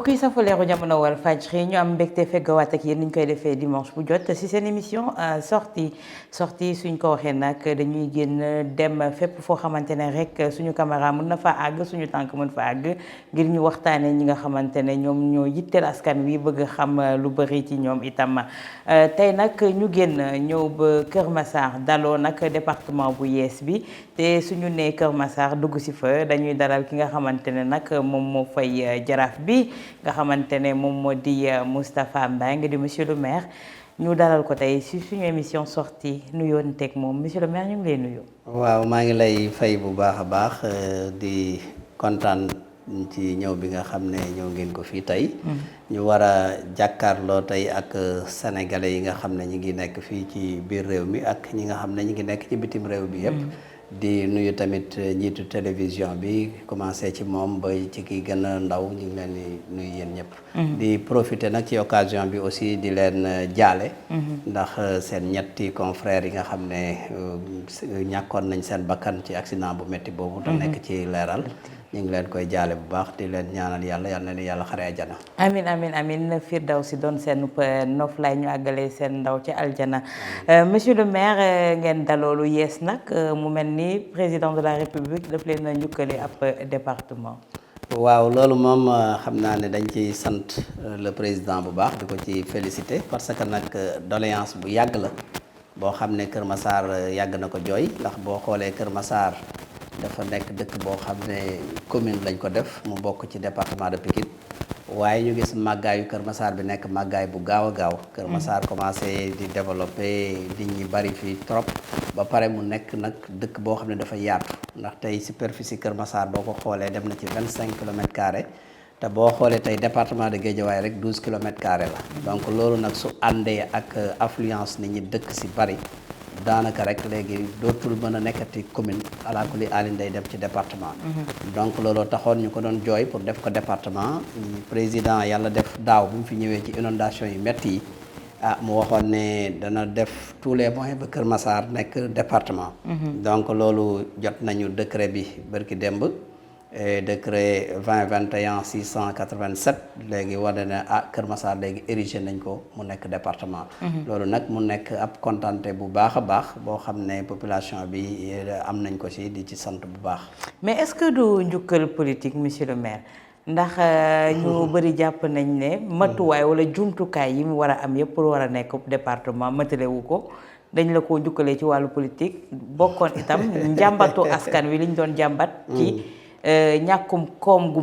mbokk yi safo leeru jamono Walfadjri ñu am mbégte feggowaat ak yéen ni ñu koy defee dimanche bu jot si seen émission sortie suñ ko waxee nag dañuy génn dem fépp foo xamante ne rek suñu caméra mën na fa àgg suñu tànk mën fa àgg ngir ñu waxtaanee ñi nga xamante ne ñoom ñoo yitteel askan wi bëgg xam lu bëri ci ñoom itam tey nag ñu génn ñëw ba Kër Massar daloo nag département bu yees bi te suñu nee Kër Massar dugg si fa dañuy dalal ki nga xamante ne nag moom moo fay jaraaf bi nga xamante ne moom moo di Moustapha Mbengue di monsieur le maire ñu dalal ko tey si suñu émission sortie nuyoon teg moom monsieur le maire ñu ngi lay nuyu. waaw maa ngi lay fay bu baax a baax di kontaan ci ñëw bi nga xam ne ñëw ngeen ko fii tey. ñu war a jàkkaarloo tey ak sénégalais yi nga xam ne ñi ngi nekk fii ci biir réew mi ak ñi nga xam ne ñi ngi nekk ci bitim réew bi yépp di nuyu tamit njiitu télévision bi commencé ci moom ba ci ki gën a ndaw ñu ngi leen di nuyu yéen ñëpp. di profiter nag ci occasion bi aussi di leen jaale. ndax seen ñetti confrères yi nga xam ne ñàkkoon nañ seen bakkan ci accident bu métti boobu. te nekk ci leeral. ñu ngi leen koy jaale bu baax di leen ñaanal yàlla yal na leen yàlla xare aljana. amin amin amin Firdawsi doon seen noflaay ñu àggalee seen ndaw ci aljana monsieur le maire ngeen daloolu yees nag mu mel ni président de la république daf leen a njukkale ab département. waaw loolu moom xam naa ne dañ ci sant le président bu baax di ko ci féliciter parce que nag doléance bu yàgg la boo xam ne Kër Massar yàgg na ko jooy ndax boo xoolee Kër Massar dafa nekk dëkk boo xam ne commune lañ ko def mu bokk ci département de Pikine waaye ñu gis màggaayu Kër Massar bi nekk màggaay bu gaaw a gaaw Kër Massar commencé di développer nit ñi bari fii trop ba pare mu nekk nag dëkk boo xam ne dafa yaatu ndax tey superficie Kër Massar boo ko xoolee dem na ci 25 kilomètres carrés te boo xoolee tey département de Guédiawaye rek 12 kilomètres carrés la donc loolu nag su àndee ak affluence nit ñi dëkk si bari daanaka rek léegi dootul mën a nekkati commune alakuli alin day dem ci département donc looloo taxoon ñu ko doon jooy pour def ko département président yàlla def daaw bu mu fi ñëwee ci inondation yu métti yi mu waxoon ne dana def tous les moyens ba Kër Massar nekk département donc loolu jot nañu décret bi bërki démb décret 2021 687 léegi wane ne Kër Massar léegi érigé nañ ko mu nekk département loolu nag mu nekk ab kontante bu baax a baax boo xam ne population bi am nañ ko ci di ci sant bu baax. mais est-ce que du njukkal politique monsieur le maire ndax ñu bëri jàpp nañ ne matuwaay wala jumtukaay yi mu war a am yëpp pour war a nekk département matalewu ko dañ la ko njukkalee ci wàllu politique bokkoon itam njàmbatu askan wi liñ doon jàmbat ci ñàkkum koom gu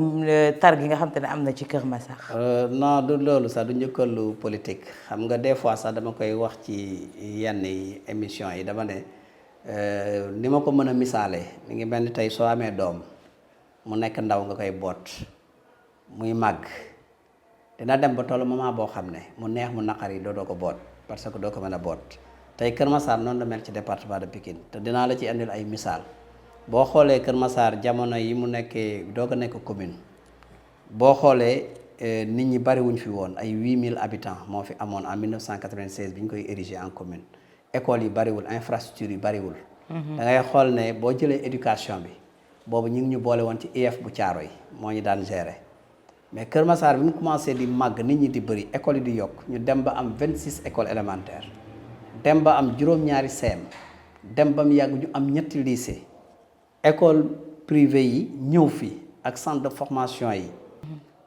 tar gi nga xam te ne am na ci Kër Massar. non du loolu sax du njëkkalu politique xam nga des fois sax dama koy wax ci yenn émission yi dama ne ni ma ko mën a misaalee mi ngi mel ni tey soo amee doom mu nekk ndaw nga koy boot muy màgg dina dem ba tollu moment boo xam ne mu neex mu naqar yi doo ko boot parce que doo ko mën a boot tey Kër Massar noonu la mel ci département de Pikine te dinaa la ci indil ay misaal. boo xoolee Kër Massar jamono yi mu nekkee doog a nekk commune boo xoolee nit ñi bariwuñ fi woon ay 8000 habitants moo fi amoon en 1996 bi ñu koy érigé en commune écoles yi bariwul infrastructure yi bariwul. da ngay xool ne boo jëlee éducation bi boobu ñu ngi ñu boole woon ci IEF bu Thiaroye moo ñu daan gérer mais Kër Massar bi mu commencé di màgg nit ñi di bëri écoles yi di yokk ñu dem ba am 26 écoles élémentaires dem ba am juróom-ñaari CEM dem ba mu yàgg ñu am ñetti lycée. école privée yi ñëw fi ak centre de formation yi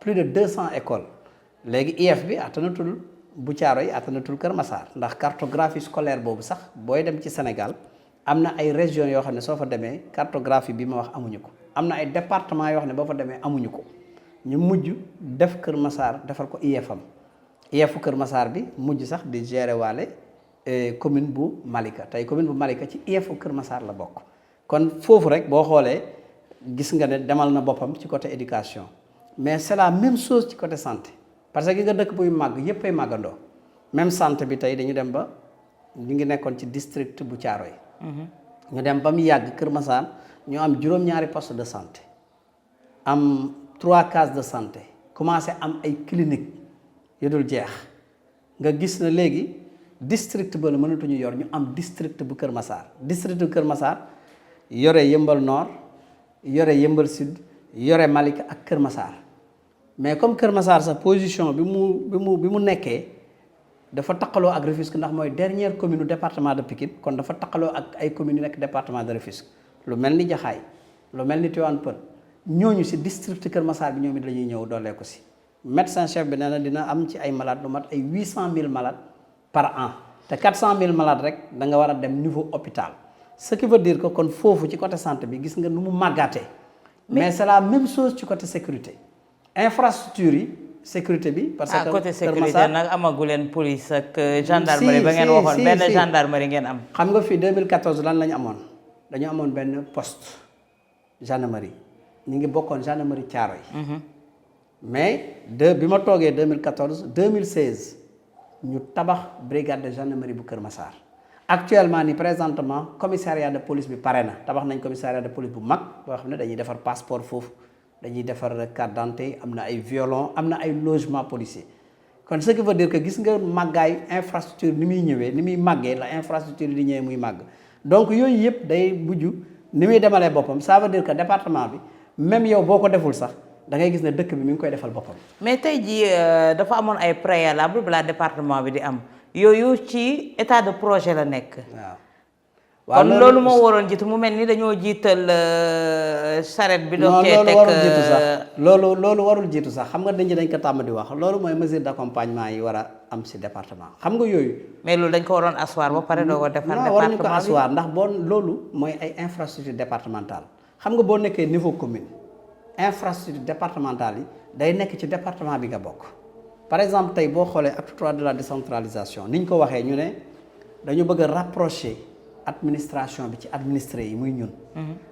plus de 200 écoles léegi IEF bi attanatul bu Thiaroye yi attanatul Kër Massar ndax cartographie scolaire boobu sax booy dem ci Sénégal am na ay régions yoo xam ne soo fa demee cartographie bi ma wax amuñu ko am na ay départements yoo xam ne boo fa demee amuñu ko ñu mujj def Kër Massar defal ko IEF am IEF Kër Massar bi mujj sax di gérer waale commune bu Malika tey commune bu Malika ci IEF Kër Massar la bokk kon foofu rek boo xoolee gis nga ne demal na boppam ci côté éducation mais c'est la même chose ci côté santé parce que nga dëkk buy màgg yépp ay màggandoo même santé bi tey dañu dem ba ñu ngi nekkoon ci district bu Thiaroye ñu dem ba mu yàgg Kër Massar ñu am juróom-ñaari poste de santé am 3 cases de santé commencé am ay clinique yu dul jeex nga gis na léegi district ba la mënatuñu yor ñu am district bu Kër Massar district bu Kër Massar yore Yëmbal Nord yore Yëmbal Sud yore Malika ak Kër Massar mais comme Kër Massar sa position bi mu nekkee dafa taqaloo ak Rufisque ndax mooy dernière commune du département de Pikine kon dafa taqaloo ak ay communes yu nekk département de Rufisque lu mel ni Jaxaay lu mel ni Tivaouane Peulh ñooñu si district Kër Massar bi ñoom it la ñuy ñëw doolee ko si médecin chef bi nee na dina am ci ay malades lu mat ay 800 000 malades par an te 400 000 malades rek da nga war a dem niveau hôpital ce qui veut dire que kon foofu ci côté santé bi gis nga nu mu màggaatee mais c'est la même chose ci côté sécurité infrastructure yi sécurité bi. parce que côté sécurité nag amagu leen police ak gendarmerie ba ngeen waxoon benn gendarmerie ngeen am. xam nga fii 2014 lan la ñu amoon dañu amoon benn poste gendarmerie ñu ngi bokkoon gendarmerie Thiaroye mais bi ma toogee 2014 2016 ñu tabax brigade de gendarmerie bu Kër Massar actuellement ni présentement commissariat de police bi pare na tabax nañ commissariat de police bu mag boo xam ne dañuy defar passeport foofu dañuy defar carte d'identité am na ay violon am na ay logement policier kon ce qui veut dire que gis nga màggaay infrastructure ni muy ñëwee ni muy màggee la infrastructure di ñëwee muy màgg donc yooyu yëpp day mujj ni muy demalee boppam ça veut dire que département bi même yow boo ko deful sax da ngay gis ne dëkk bi mi ngi koy defal boppam. mais tey jii dafa amoon ay préalable balaa département bi di am yooyu ci état de projet la nekk. waaw kon loolu moo waroon jiitu mu mel ni dañoo jiital charrette bi. doog cee teg loolu warul jiitu sax xam nga dañ ko tàmm di wax loolu mooy mesure d'accompagnement yi war a am si département xam nga yooyu. mais loolu dañ ko waroon asseoir ba pare doo ko defar. département bi waruñu ko asseoir ndax boo loolu mooy ay infrastructure départementale xam nga boo nekkee niveau commune. infrastructure départementale yi day nekk ci département bi nga bokk par exemple tey boo xoolee acte 3 de la décentralisation ni ñu ko waxee ñu ne dañu bëgg a rapprocher administration bi ci administré yi muy ñun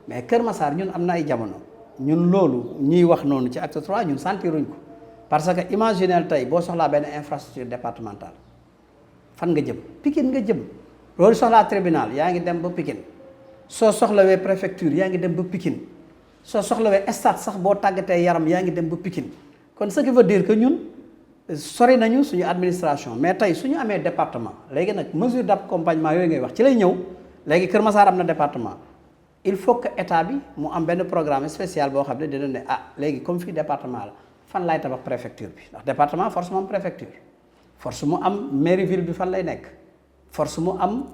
mais Kër Massar ñun am na ay jamono ñun loolu ñuy wax noonu ci acte 3 ñun sentiruñ ko parce que imaginez tey boo soxlaa benn infrastructure départementale fan nga jëm Pikine nga jëm loolu soxlaa tribunal yaa ngi dem ba Pikine soo soxlawee préfecture yaa ngi dem ba Pikine soo soxlawee stade sax boo tàggatee yaram yaa ngi dem ba Pikine kon ce qui veut dire que ñun sori nañu suñu administration mais tey suñu amee département léegi nag mesure d'accompagnement yooyu ngay wax ci lay ñëw léegi Kër Massar am na département il faut que état bi mu am benn programme spécial boo xam ne dina ne léegi comme fii département la fan laay tabax préfecture bi ndax département force mu am préfecture force mu am mairie ville bi fan lay nekk force mu am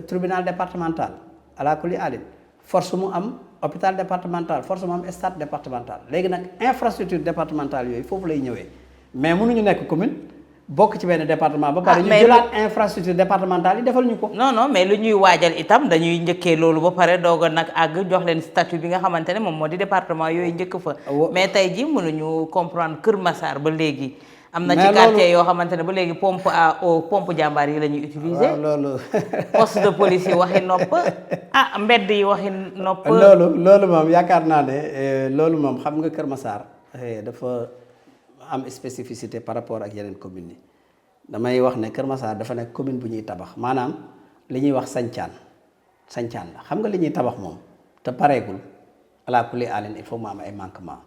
tribunal départemental ala kulli alin force mu am hôpital départemental force mu am stade départemental léegi nag infrastructure départementale yooyu foofu lay ñëwee mais mënuñu nekk commune bokk ci benn département ba pare ñu jëlaat infrastructure départementale yi defal ñu ko. non mais lu ñuy waajal itam dañuy njëkkee loolu ba pare doog a nag àgg jox leen statut bi nga xamante ne moom moo di département yooyu njëkk fa. mais tey ji mënuñu comprendre Kër Massar ba léegi. am na ci quartier yoo xamante ne ba léegi pompe à eau pompe jàmbaar yi la ñuy utiliser. loolu. poste de police yi waxi nopp mbedd yi waxi nopp. loolu moom yaakaar naa ne loolu moom xam nga Kër Massar dafa am spécificité par rapport ak yeneen communes yi damay wax ne Kër Massar dafa nekk commune bu ñuy tabax maanaam li ñuy wax sañcaan la xam nga li ñuy tabax moom te pareegul ala kulli alin il faut mu am ay manquement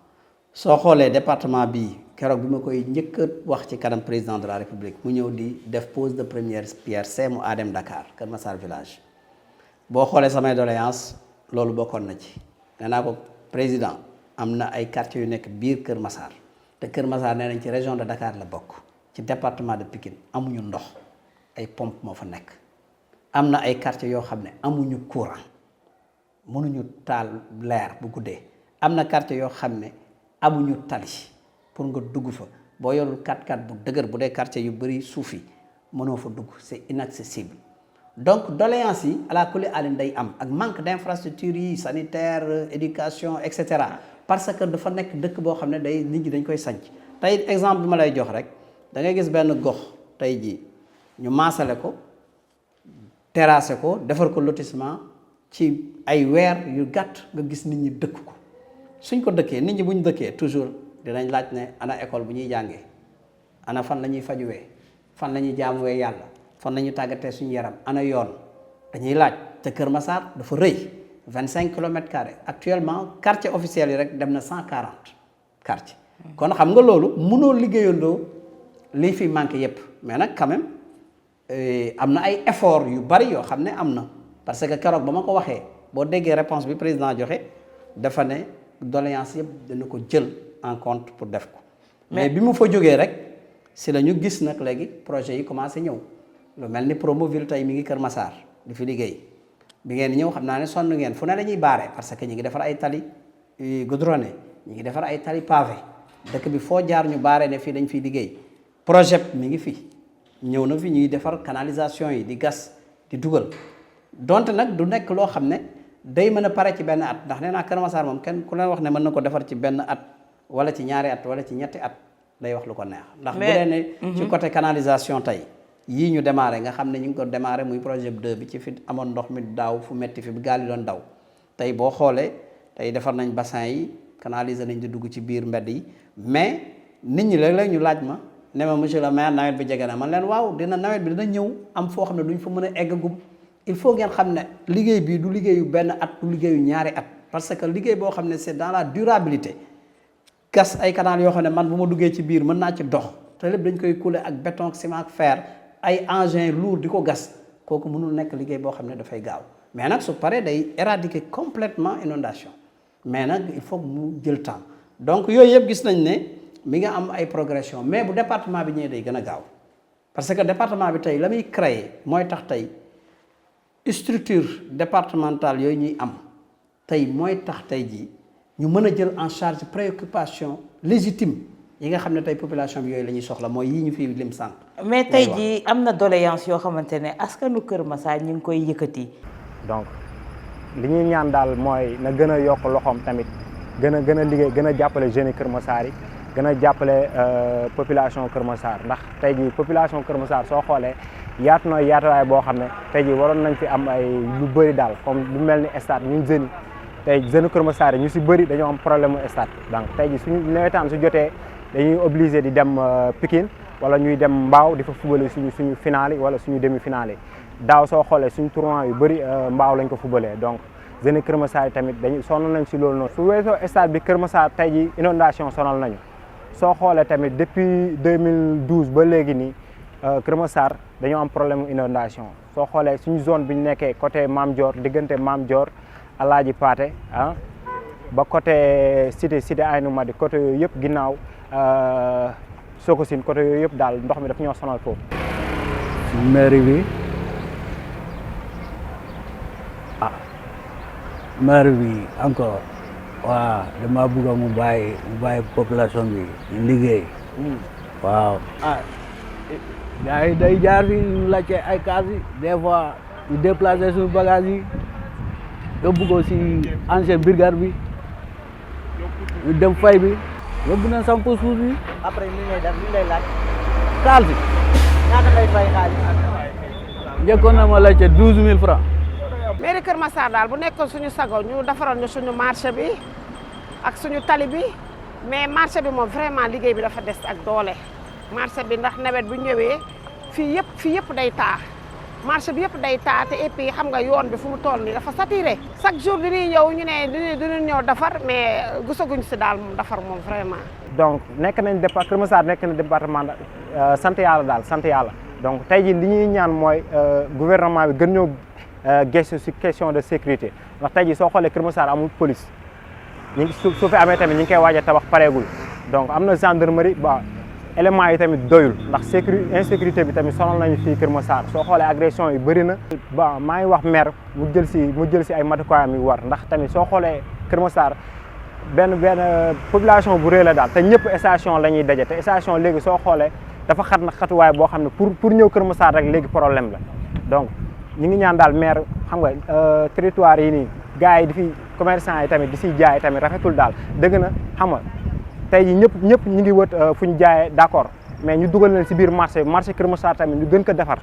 soo xoolee département bii keroog bi ma koy njëkk a wax ci kanam président de la république mu ñëw di def pose de première pierre mu Adem Dakar Kër Massar village boo xoolee samay doléance loolu bokkoon na ci nee naa ko président am na ay quartiers yu nekk biir Kër Massar te Kër Massar nee nañ ci région de Dakar la bokk ci département de Pikine amuñu ndox ay pompe moo fa nekk am na ay quartiers yoo xam ne amuñu courant mënuñu taal leer bu guddee am na quartiers yoo xam ne amuñu tali pour nga dugg fa boo yorul 4x4 bu dëgër bu dee quartier yu bëri suuf yi mënoo fa dugg c'est inaccessible donc doléance yi ala kulli alin day am ak manque d'infrastructure yi sanitaire éducation et cetera parce que dafa nekk dëkk boo xam ne day nit ñi dañ koy sanc tey exemple bi ma lay jox rek da ngay gis benn gox tey jii ñu maasale ko terrassé ko defar ko lotissement ci ay weer yu gàtt nga gis nit ñi dëkk ko suñ ko dëkkee nit ñi bu ñu dëkkee toujours dinañ laaj ne ana école bu ñuy jàngee ana fan la ñuy fajuwee fan la ñuy jaamuwee yàlla fan la ñuy tàggatee suñu yaram ana yoon dañuy laaj te Kër Massar dafa rëy 25 kilomètres carrés actuellement quartier officiel yi rek dem na 140 quartier kon xam nga loolu mënoo liggéeyandoo lii fi manqué yépp mais nag quand même am na ay effort yu bari yoo xam ne am na parce que keroog ba ma ko waxee boo déggee réponse bi président joxe dafa ne doléance yëpp dana ko jël en compte pour def ko mais bi mu fa jógee rek si la ñu gis nag léegi projet yi commencé ñëw lu mel ni Promoville tey mi ngi Kër Massar di fi liggéey bi ngeen ñëw xam naa ne sonn ngeen fu ne la ñuy baare parce que ñi ngi defar ay tali goudronné ñi ngi defar ay tali pavé dëkk bi foo jaar ñu baare ne fii dañ fiy liggéey projet mi ngi fi ñëw na fi ñuy defar canalisation yi di gas di dugal donte nag du nekk loo xam ne day mën a pare ci benn at ndax nee naa Kër Massar moom kenn ku leen wax ne mën na ko defar ci benn at wala ci ñaari at wala ci ñetti at day wax lu ko neex ndax bu dee ne ci côté canalisation tey yii ñu démarré nga xam ne ñu ngi ko démarré muy projet 2 bi ci fi amoon ndox mi daaw fu metti fi bi gaal yi doon daw tey boo xoolee tey defar nañ bassin yi canaliser nañ di dugg ci biir mbedd yi mais nit ñi léeg-léeg ñu laaj ma ne ma monsieur le maire nawet bi jege na man leen waaw nawet bi dina ñëw am foo xam ne duñ fa mën a eggagum il faut ngeen xam ne liggéey bii du liggéeyu benn at du liggéeyu ñaari at parce que liggéey boo xam ne c'est dans la durabilité gas ay canal yoo xam ne man bu ma duggee ci biir mën naa ci dox te lépp dañ koy couler ak béton ciment ak fer ay engins lourds di ko gas kooku mënul nekk liggéey boo xam ne dafay gaaw mais nag su paree day éradiquer complètement inondation mais nag il faut mu jël temps donc yooyu yëpp gis nañ ne mi nga am ay progression mais bu département bi ñëwee day gën a gaaw parce que département bi tey la muy créer mooy tax tey structure départementale yooyu ñuy am tey mooy tax tey jii ñu mën a jël en charge préoccupation légitime yi nga xam ne tey population bi yooyu la ñuy soxla mooy yii ñu fi lim sànq. mais tey jii am na doléance yoo xamante ne askanu Kër Massar ñu ngi koy yëkkati. donc li ñuy ñaan daal mooy na gën a yokk loxoom tamit gën a liggéey gën a jàppale jeunes yi Kër Massar yi gën a jàppale population Kër Massar ndax tey jii population Kër Massar soo xoolee yaatu na yaatuwaay boo xam ne tey jii waroon nañ fi am ay lu bëri daal comme lu mel ni stade ñun jeunes yi tey jeunes Kër Massar yi ñu si bëri dañoo am problème mu stade donc tey jii suñu nawetaan su jotee dañuy obligé di dem Pikine wala ñuy dem Mbao di fa fubale suñu finale wala suñu demi finale daaw soo xoolee suñu tournoi yu bëri Mbao lañ ko fubalee donc jeunes Kër Massar yi tamit dañu sonal nañ si loolu noonu. su weesoo stade bi Kër Massar tey jii inondation sonal nañu soo xoolee tamit depuis 2012 ba léegi nii Kër Massar dañoo am problème inondation soo xoolee suñu zone bi ñu nekkee côté Mame Dior diggante Mame Dior Alaaji Paate ah ba côté cité Aynou Madi côté yooyu yëpp ginnaaw Sokocine côté yooyu yëpp daal ndox mi daf ñoo sonal foofu. mairie bi maire bi encore waaw dama bëgg mu bàyyi population bi ñu liggéey. waaw gars yi day jaar fi ñu laajte ay kaas yi des fois ñu déplacé suñu bagage yi yóbbu ko si ancien brigade bi ñu dem fay bi yóbbu na sam pousse-pousse bi. après li ngay def li lay laaj. kaas bi ñaata ngay fay xaalis. njëkkoon na ma laajte 12 000 francs. mairie Kër Massar daal bu nekkoon suñu sago ñu defaral ñu suñu marché bi ak suñu tali bi mais marché bi moom vraiment liggéey bi dafa des ak doole marché bi ndax nawet bu ñëwee fii yëpp day taa marché bi yëpp day taa te et puis xam nga yoon bi fu mu toll nii dafa saturé chaque jour dañuy ñëw ñu ne dinañ ñëw defar mais gisaguñ si daal moom defar moom vraiment. donc nekk nañ Kër Massar nekk na département sant yàlla daal sant yàlla donc tey jii li ñuy ñaan mooy gouvernement bi gën ñoo gëstu si question de sécurité ndax tey jii soo xoolee Kër Massar amul police su fi amee tamit ñu ngi koy waaj a tabax pareegul donc am na gendarmerie ba éléments yi tamit doyul ndax insécurité bi tamit sonal nañu fii Kër Massar soo xoolee agression yi bëri na. ba maa ngi wax maire mu jël si ay matukaayam yu war ndax tamit soo xoolee Kër Massar benn population bu rëy la daal te ñëpp station la ñuy daje te station léegi soo xoolee dafa xat na xatuwaay boo xam ne pour ñëw Kër Massar rek léegi problème la donc ñu ngi ñaan daal maire xam nga territoire yi nii gars yi di fi commerçant yi tamit di siy jaay tamit rafetul daal dëgg na xam nga tey jii ñëpp ñu ngi wët fu ñu jaayee d'accord mais ñu dugal leen si biir marché Kër Massar tamit ñu gën ko defar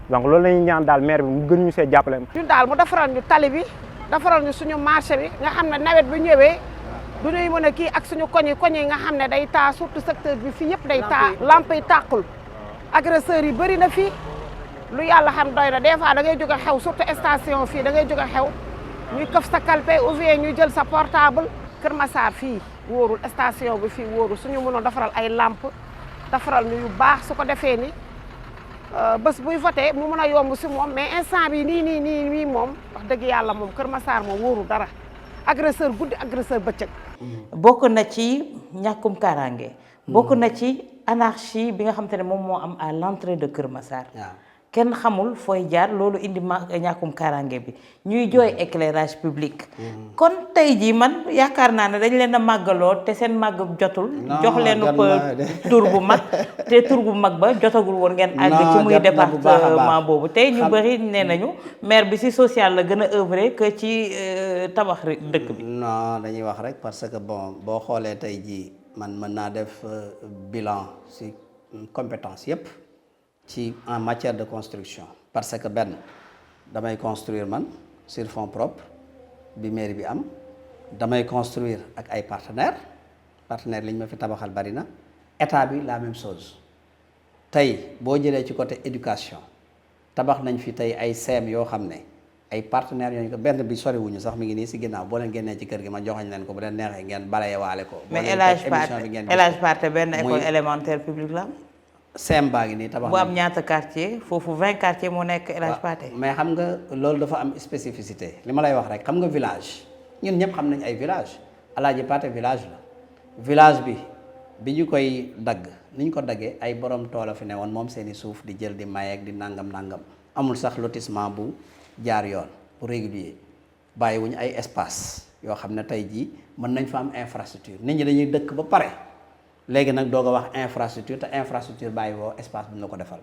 donc loolu la ñuy ñaan daal maire bi mu gën ñu see jàppale. ñun daal mu defaral ñu tali bi defaral ñu suñu marché bi nga xam ne nawet bu ñëwee du ñuy mën a kii ak suñu koñ yi nga xam ne day taa surtout secteur bi fii yëpp day taa lampe yi tàqul agresseurs yi bëri na fii lu yàlla xam doy na des fois da ngay jóge xew surtout station fii da ngay jóge xew ñuy këf sa kalpe ou bien ñuy jël sa portable. Kër Massar fii wóorul station bi fii wóorul suñu mënoon defaral ay lampe defaral ñu yu baax su ko defee ni bés buy voté mu mën a yomb si moom mais instant bi nii moom wax dëgg yàlla moom Kër Massar moom wóorul dara agresseur guddi agresseur bëccëg. bokk na ci ñàkkum kaaraange bokk na ci anarchie bi nga xam te ne moom moo am à l'entrée de Kër Massar. waaw kenn xamul fooy jaar loolu indi ñàkkum kaaraange bi ñuy jooy éclairage public. kon tey jii man yaakaar naa ne dañ leen a màggaloo te seen màgg jotul. jox leen tur bu mag te tur bu mag ba jotagul woon ngeen àgg ci muy département boobu tey ñu bëri nee nañu maire bi ci social la gën a œuvrer que ci tabax dëkk bi. non dañuy wax rek parce que bon boo xoolee tey jii man mën naa def bilan ci compétence yépp ci en matière de construction parce que benn damay construire man sur fonds propres bi mairie bi am damay construire ak ay partenaires li ñu ma fi tabaxal bari na état bi la même chose tey boo jëlee ci côté éducation tabax nañ fi tey ay CEM yoo xam ne ay partenaires yooyu ko benn bi soriwuñu sax mi ngi nii si ginnaaw boo leen génnee ci kër gi ma joxañ leen ko bu leen neexee ngeen balaye waale ko. mais El Hadj Pathé benn école élémentaire publique la am. CEM baa ngi nii tabax bu am ñaata quartier foofu 20 quartiers moo nekk El Hadj Pathé. mais xam nga loolu dafa am spécificité li ma lay wax rek xam nga village ñun ñëpp xam nañ ay village El Hadj Pathé village la village bi ñu koy dagg ni ñu ko daggee ay borom toola fi ne woon moom seeni suuf di jël di mayeeg di nangam amul sax lotissement bu jaar yoon bu régulier bàyyiwuñu ay espace yoo xam ne tey jii mën nañ fa am infrastructure nit ñi dañuy dëkk ba pare léegi nag doog a wax infrastructure te infrastructure bàyyi woo espace bu ñu la ko defal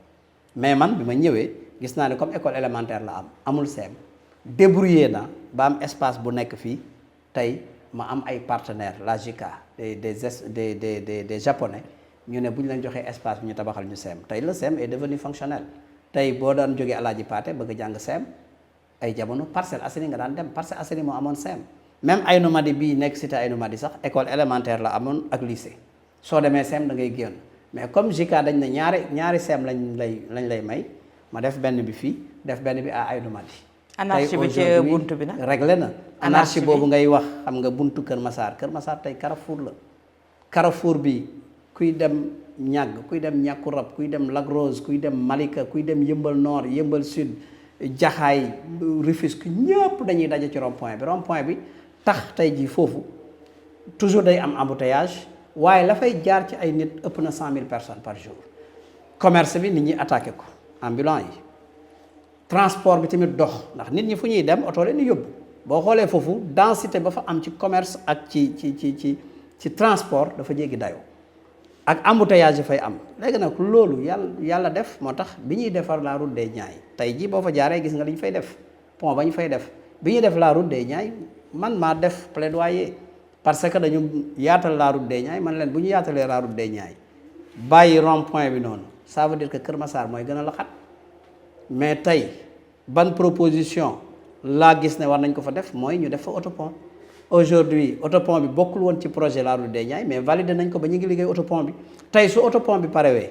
mais man bi ma ñëwee gis naa ne comme école élémentaire la am amul CEM débrouillé na ba am espace bu nekk fii tey ma am ay partenaires la JICA des japonais ñu ne bu ñu leen joxee espace bi ñu tabaxal ñu CEM tey le CEM est devenu fonctionnel tey boo daan jógee El Hadj Pathé bëgg a jàng CEM ay jamono Parcelles Assainies nga daan dem Parcelles Assainies moo amoon CEM même Aynou Mady bii nekk cité Aynou Mady sax école élémentaire la amoon ak lycée soo demee CEM da ngay génn mais comme JICA dañ ne ñaari CEM lañ lay may ma def benn bi fii def benn bi à Aynou Mady. anarchie bi ci buntu bi nag réglé na. anarchie boobu ngay wax xam nga buntu Kër Massar tey Carrefour la Carrefour bi kuy dem ñàgg kuy dem ñàkku rab kuy dem Lac Rose kuy dem Malika kuy dem Yëmbal Nord Yëmbal Sud Jaxaay Rufisque ñëpp dañuy daje ci rond point bi tax tey jii foofu toujours day am embouteillage waaye la fay jaar ci ay nit ëpp na 100 000 personnes par jour commerce bi nit ñi attaqué ko ambulant yi transport bi tamit dox ndax nit ñi fu ñuy dem oto leen di yóbbu boo xoolee foofu densité ba fa am ci commerce ak ci transport dafa jéggi dayoo ak embouteillage fay am léegi nag loolu yàlla def moo tax bi ñuy defar la route des Niayes tey jii boo fa jaaree gis nga li ñu fay def pont ba ñu fay def bi ñuy def la route des Niayes man maa def plaidoyer parce que dañu yaatal la route des Niayes man leen bu ñu yaatalee la route des Niayes bàyyi rond point bi noonu ça veut dire que Kër Massar mooy gën a la xat mais tey ban proposition laa gis ne war nañ ko fa def mooy ñu def fa autopont aujourd'hui autopont bi bokkul woon ci projet la route des Niayes mais validé nañ ko ba ñu ngi liggéey autopont bi tey su autopont bi parewee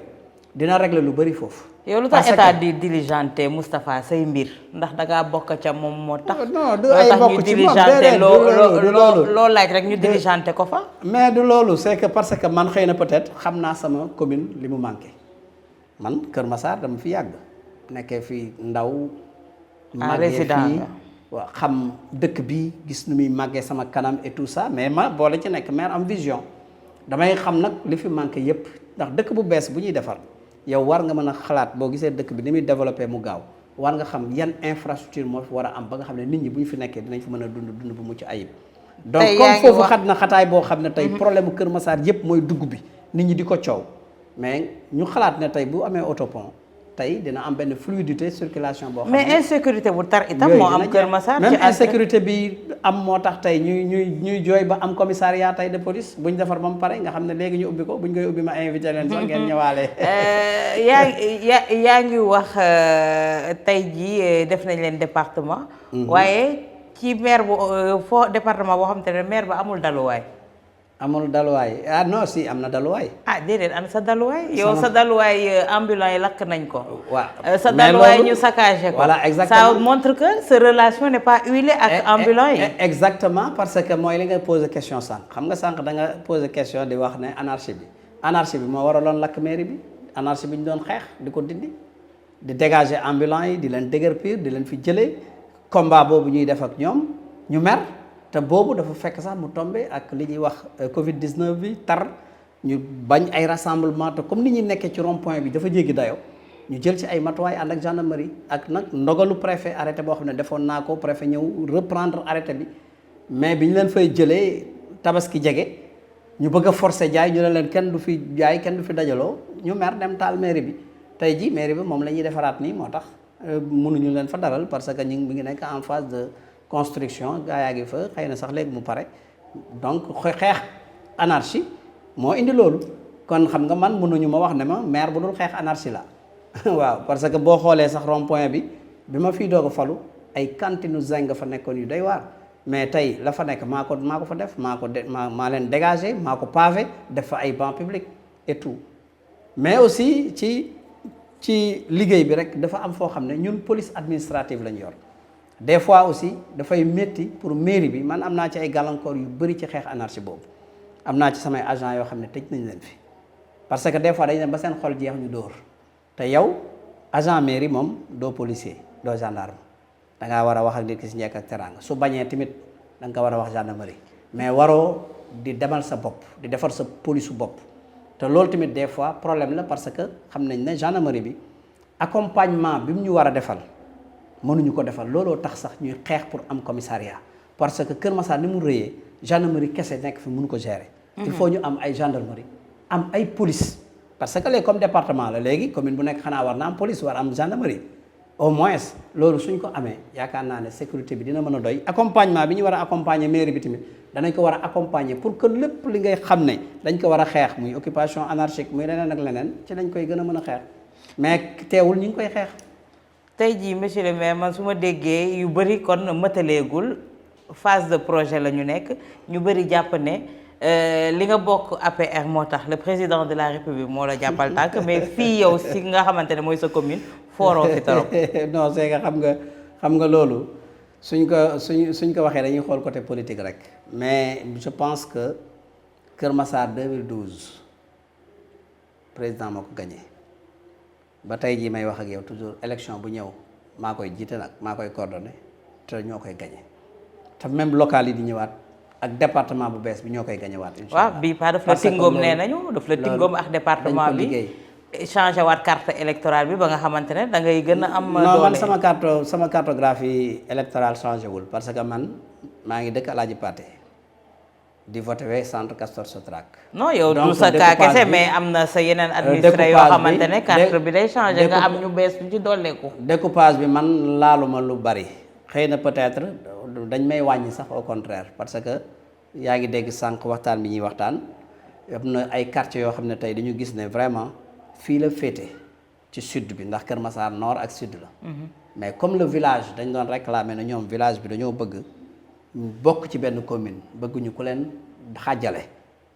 dina régler lu bëri foofu. yow lu tax état di diligenté Moustapha say mbir ndax da ngaa bokk ca moom moo tax. non du ay bokk ci moom déedéet loo laaj rek ñu diligenté ko fa. mais du loolu c'est que parce que man xëy na peut-être xam naa sama commune li mu manqué man Kër Massar dama fi yàgg nekkee fi ndaw. résident fii waaw xam dëkk bi gis nu muy màggee sama kanam et tout ça mais ma boole ci nekk maire am vision damay xam nag li fi manqué yépp ndax dëkk bu bees bu ñuy defar yow war nga mën a xalaat boo gisee dëkk bi ni muy développé mu gaaw war nga xam yan infrastructure moo fi war a am ba nga xam ne nit ñi bu ñu fi nekkee dinañ fi mën a dund bu mucc ayib. donc comme foofu xat na xataay boo xam ne tey problème mu Kër Massar yépp mooy dugg bi nit ñi di ko coow mais ñu xalaat ne tey bu amee autopont tey dina am benn fluidité circulation boo xam ne mais insécurité bu tar itam moo am Kër Massar même insécurité bi am moo tax tey ñuy jooy ba am commissariat tey de police buñ defar ba mu pare nga xam ne léegi ñu ubbi ko buñ koy ubbi ma invité leen sax ngeen ñëwaale. yaa ngi wax tey jii def nañ leen département. waaye ci maire bu foo département boo xam te ne maire ba amul daluwaay. amul daluwaay ah non si am na daluwaay. ah déedéet ana sa daluwaay. yow sa daluwaay ambulant yi lakk nañ ko. waaw sa daluwaay ñu saccagé ko. voilà exactement ça montre que sa relation n'est pas huilée ak ambulant yi. exactement parce que mooy li nga posé question sànq xam nga sànq da nga posé question di wax ne anarchie bi moo waraloon lakk mairie bi anarchie bi ñu doon xeex di ko dindi di dégager ambulant yi di leen déguerpir di leen fi jëlee combat boobu ñuy def ak ñoom ñu mer. te boobu dafa fekk sax mu tombé ak li ñuy wax Covid 19 bi tar ñu bañ ay rassemblement te comme nit ñi nekkee ci rond point bi dafa jéggi dayo ñu jël ci ay matuwaay ànd ak gendarmerie ak nag ndogalu préfet arrêté boo xam ne defoon naa ko préfet ñëw reprendre arrêté bi mais bi ñu leen fay jëlee tabaski jege ñu bëgg a forcer jaay ñu ne leen kenn du fi jaay kenn du fi dajaloo ñu mer dem taal mairie bi tey ji mairie bi moom la ñuy defaraat nii moo tax mënuñu leen fa dalal parce que ñu ngi nekk en phase de construction gaa yaa ngi fa xëy na sax léegi mu pare donc xeex anarchie moo indi loolu kon xam nga man mënuñu ma wax ne ma maire bu dul xeex anarchie la waaw parce que boo xoolee sax rond point bi ma fiy doog a falu ay cantine zinc fa nekkoon yu doy waar mais tey la fa nekk maa ko fa def maa leen dégagé maa ko pavé def fa ay bancs publics et tout mais aussi ci liggéey bi rek dafa am foo xam ne ñun police administrative lañ yor des fois aussi dafay métti pour mairie bi man am naa ci ay gàllankoor yu bëri ci xeex anarchie boobu am naa ci samay agent yoo xam ne tëj nañ leen fi parce que des fois dañ dem ba seen xol jeex ñu dóor te yow agent mairie moom doo policier doo gendarme da ngaa war a wax ak nit ki si njëkk ak teraanga su bañee tamit da nga ko war a wax gendarmerie mais waroo di demal sa bopp di defar sa police su bopp te loolu tamit des fois problème la parce que xam nañ ne gendarmerie bi accompagnement bi mu ñu war a defal mënuñu ko defal looloo tax sax ñuy xeex pour am commissariat parce que Kër Massar ni mu rëyee gendarmerie kese nekk fi mënu ko gérer. il faut ñu am ay gendarmerie am ay police parce que léegi comme département la léegi commune bu nekk xanaa war na am police war am gendarmerie au moins loolu suñ ko amee yaakaar naa ne sécurité bi dina mën a doy accompagnement bi ñu war a accompagner mairie bi tamit danañ ko war a accompagner pour que lépp li ngay xam ne dañ ko war a xeex muy occupation anarchique muy leneen ak leneen ci lañ koy gën a mën a xeex mais teewul ñu ngi koy xeex. tey jii monsieur le maire man su ma déggee yu bëri kon mëtaleegul phase de projet la ñu nekk ñu bëri jàpp ne li nga bokk APR moo tax le président de la république moo la jàppal tànk mais fii yow si nga xamante ne mooy sa commune fooroo fi trop. non c'est que xam nga loolu suñ ko waxee dañuy xool côté politique rek mais je pense que Kër Massar 2012 président moo ko gagné ba tey jii may wax ak yow toujours élection bu ñëw maa koy jiite nag maa koy coordonné te ñoo koy gagné te même local yi di ñëwaat ak département bu bees bi ñoo koy gagné waat. incha allah waaw bii pas daf la tingoom nee nañu daf la tingoom ak département bi changé waat carte électorale bi ba nga xamante ne da ngay gën a am. non man sama cartographie électorale changé wul parce que man maa ngi dëkk Alaaji Paté di voté we centre Castor Sotrac. non yow du sa cas kese mais am na sa yeneen administré yoo xamante ne carte bi day changé nga am ñu bees ñu ci dolleeku. découpage bi man laaluma lu bari xëy na peut-être dañ may wàññi sax au contraire parce que yaa ngi dégg sànq waxtaan bi ñuy waxtaan am na ay quartiers yoo xam ne tey dañu gis ne vraiment fii la féete ci sud bi ndax Kër Massar nord ak sud la. mais comme le village dañ doon réclamer ne ñoom village bi dañoo bëgg bokk ci benn commune bëgguñu ku leen xaajale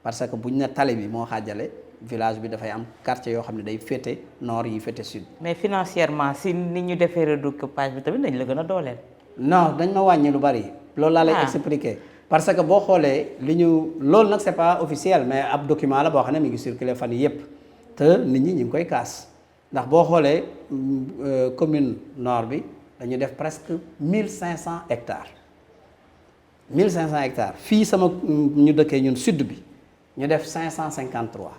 parce que buñ ne tali bi moo xaajale village bi dafay am quartier yoo xam ne day féete nord yi féete sud. mais financièrement si ni ñu defee redécoupage bi tamit dañ la gën a dooleel. non dañ ma wàññi lu bari. loolu laa lay expliquer parce que boo xoolee li ñu loolu nag c'est pas officiel mais ab document la boo xam ne mi ngi circuler fan yii yëpp te nit ñi ñu ngi koy kaas ndax boo xoolee commune nord bi dañu def presque 1500 hectares 1500 hectares fii sama ñu dëkkee ñun sud bi ñu def 553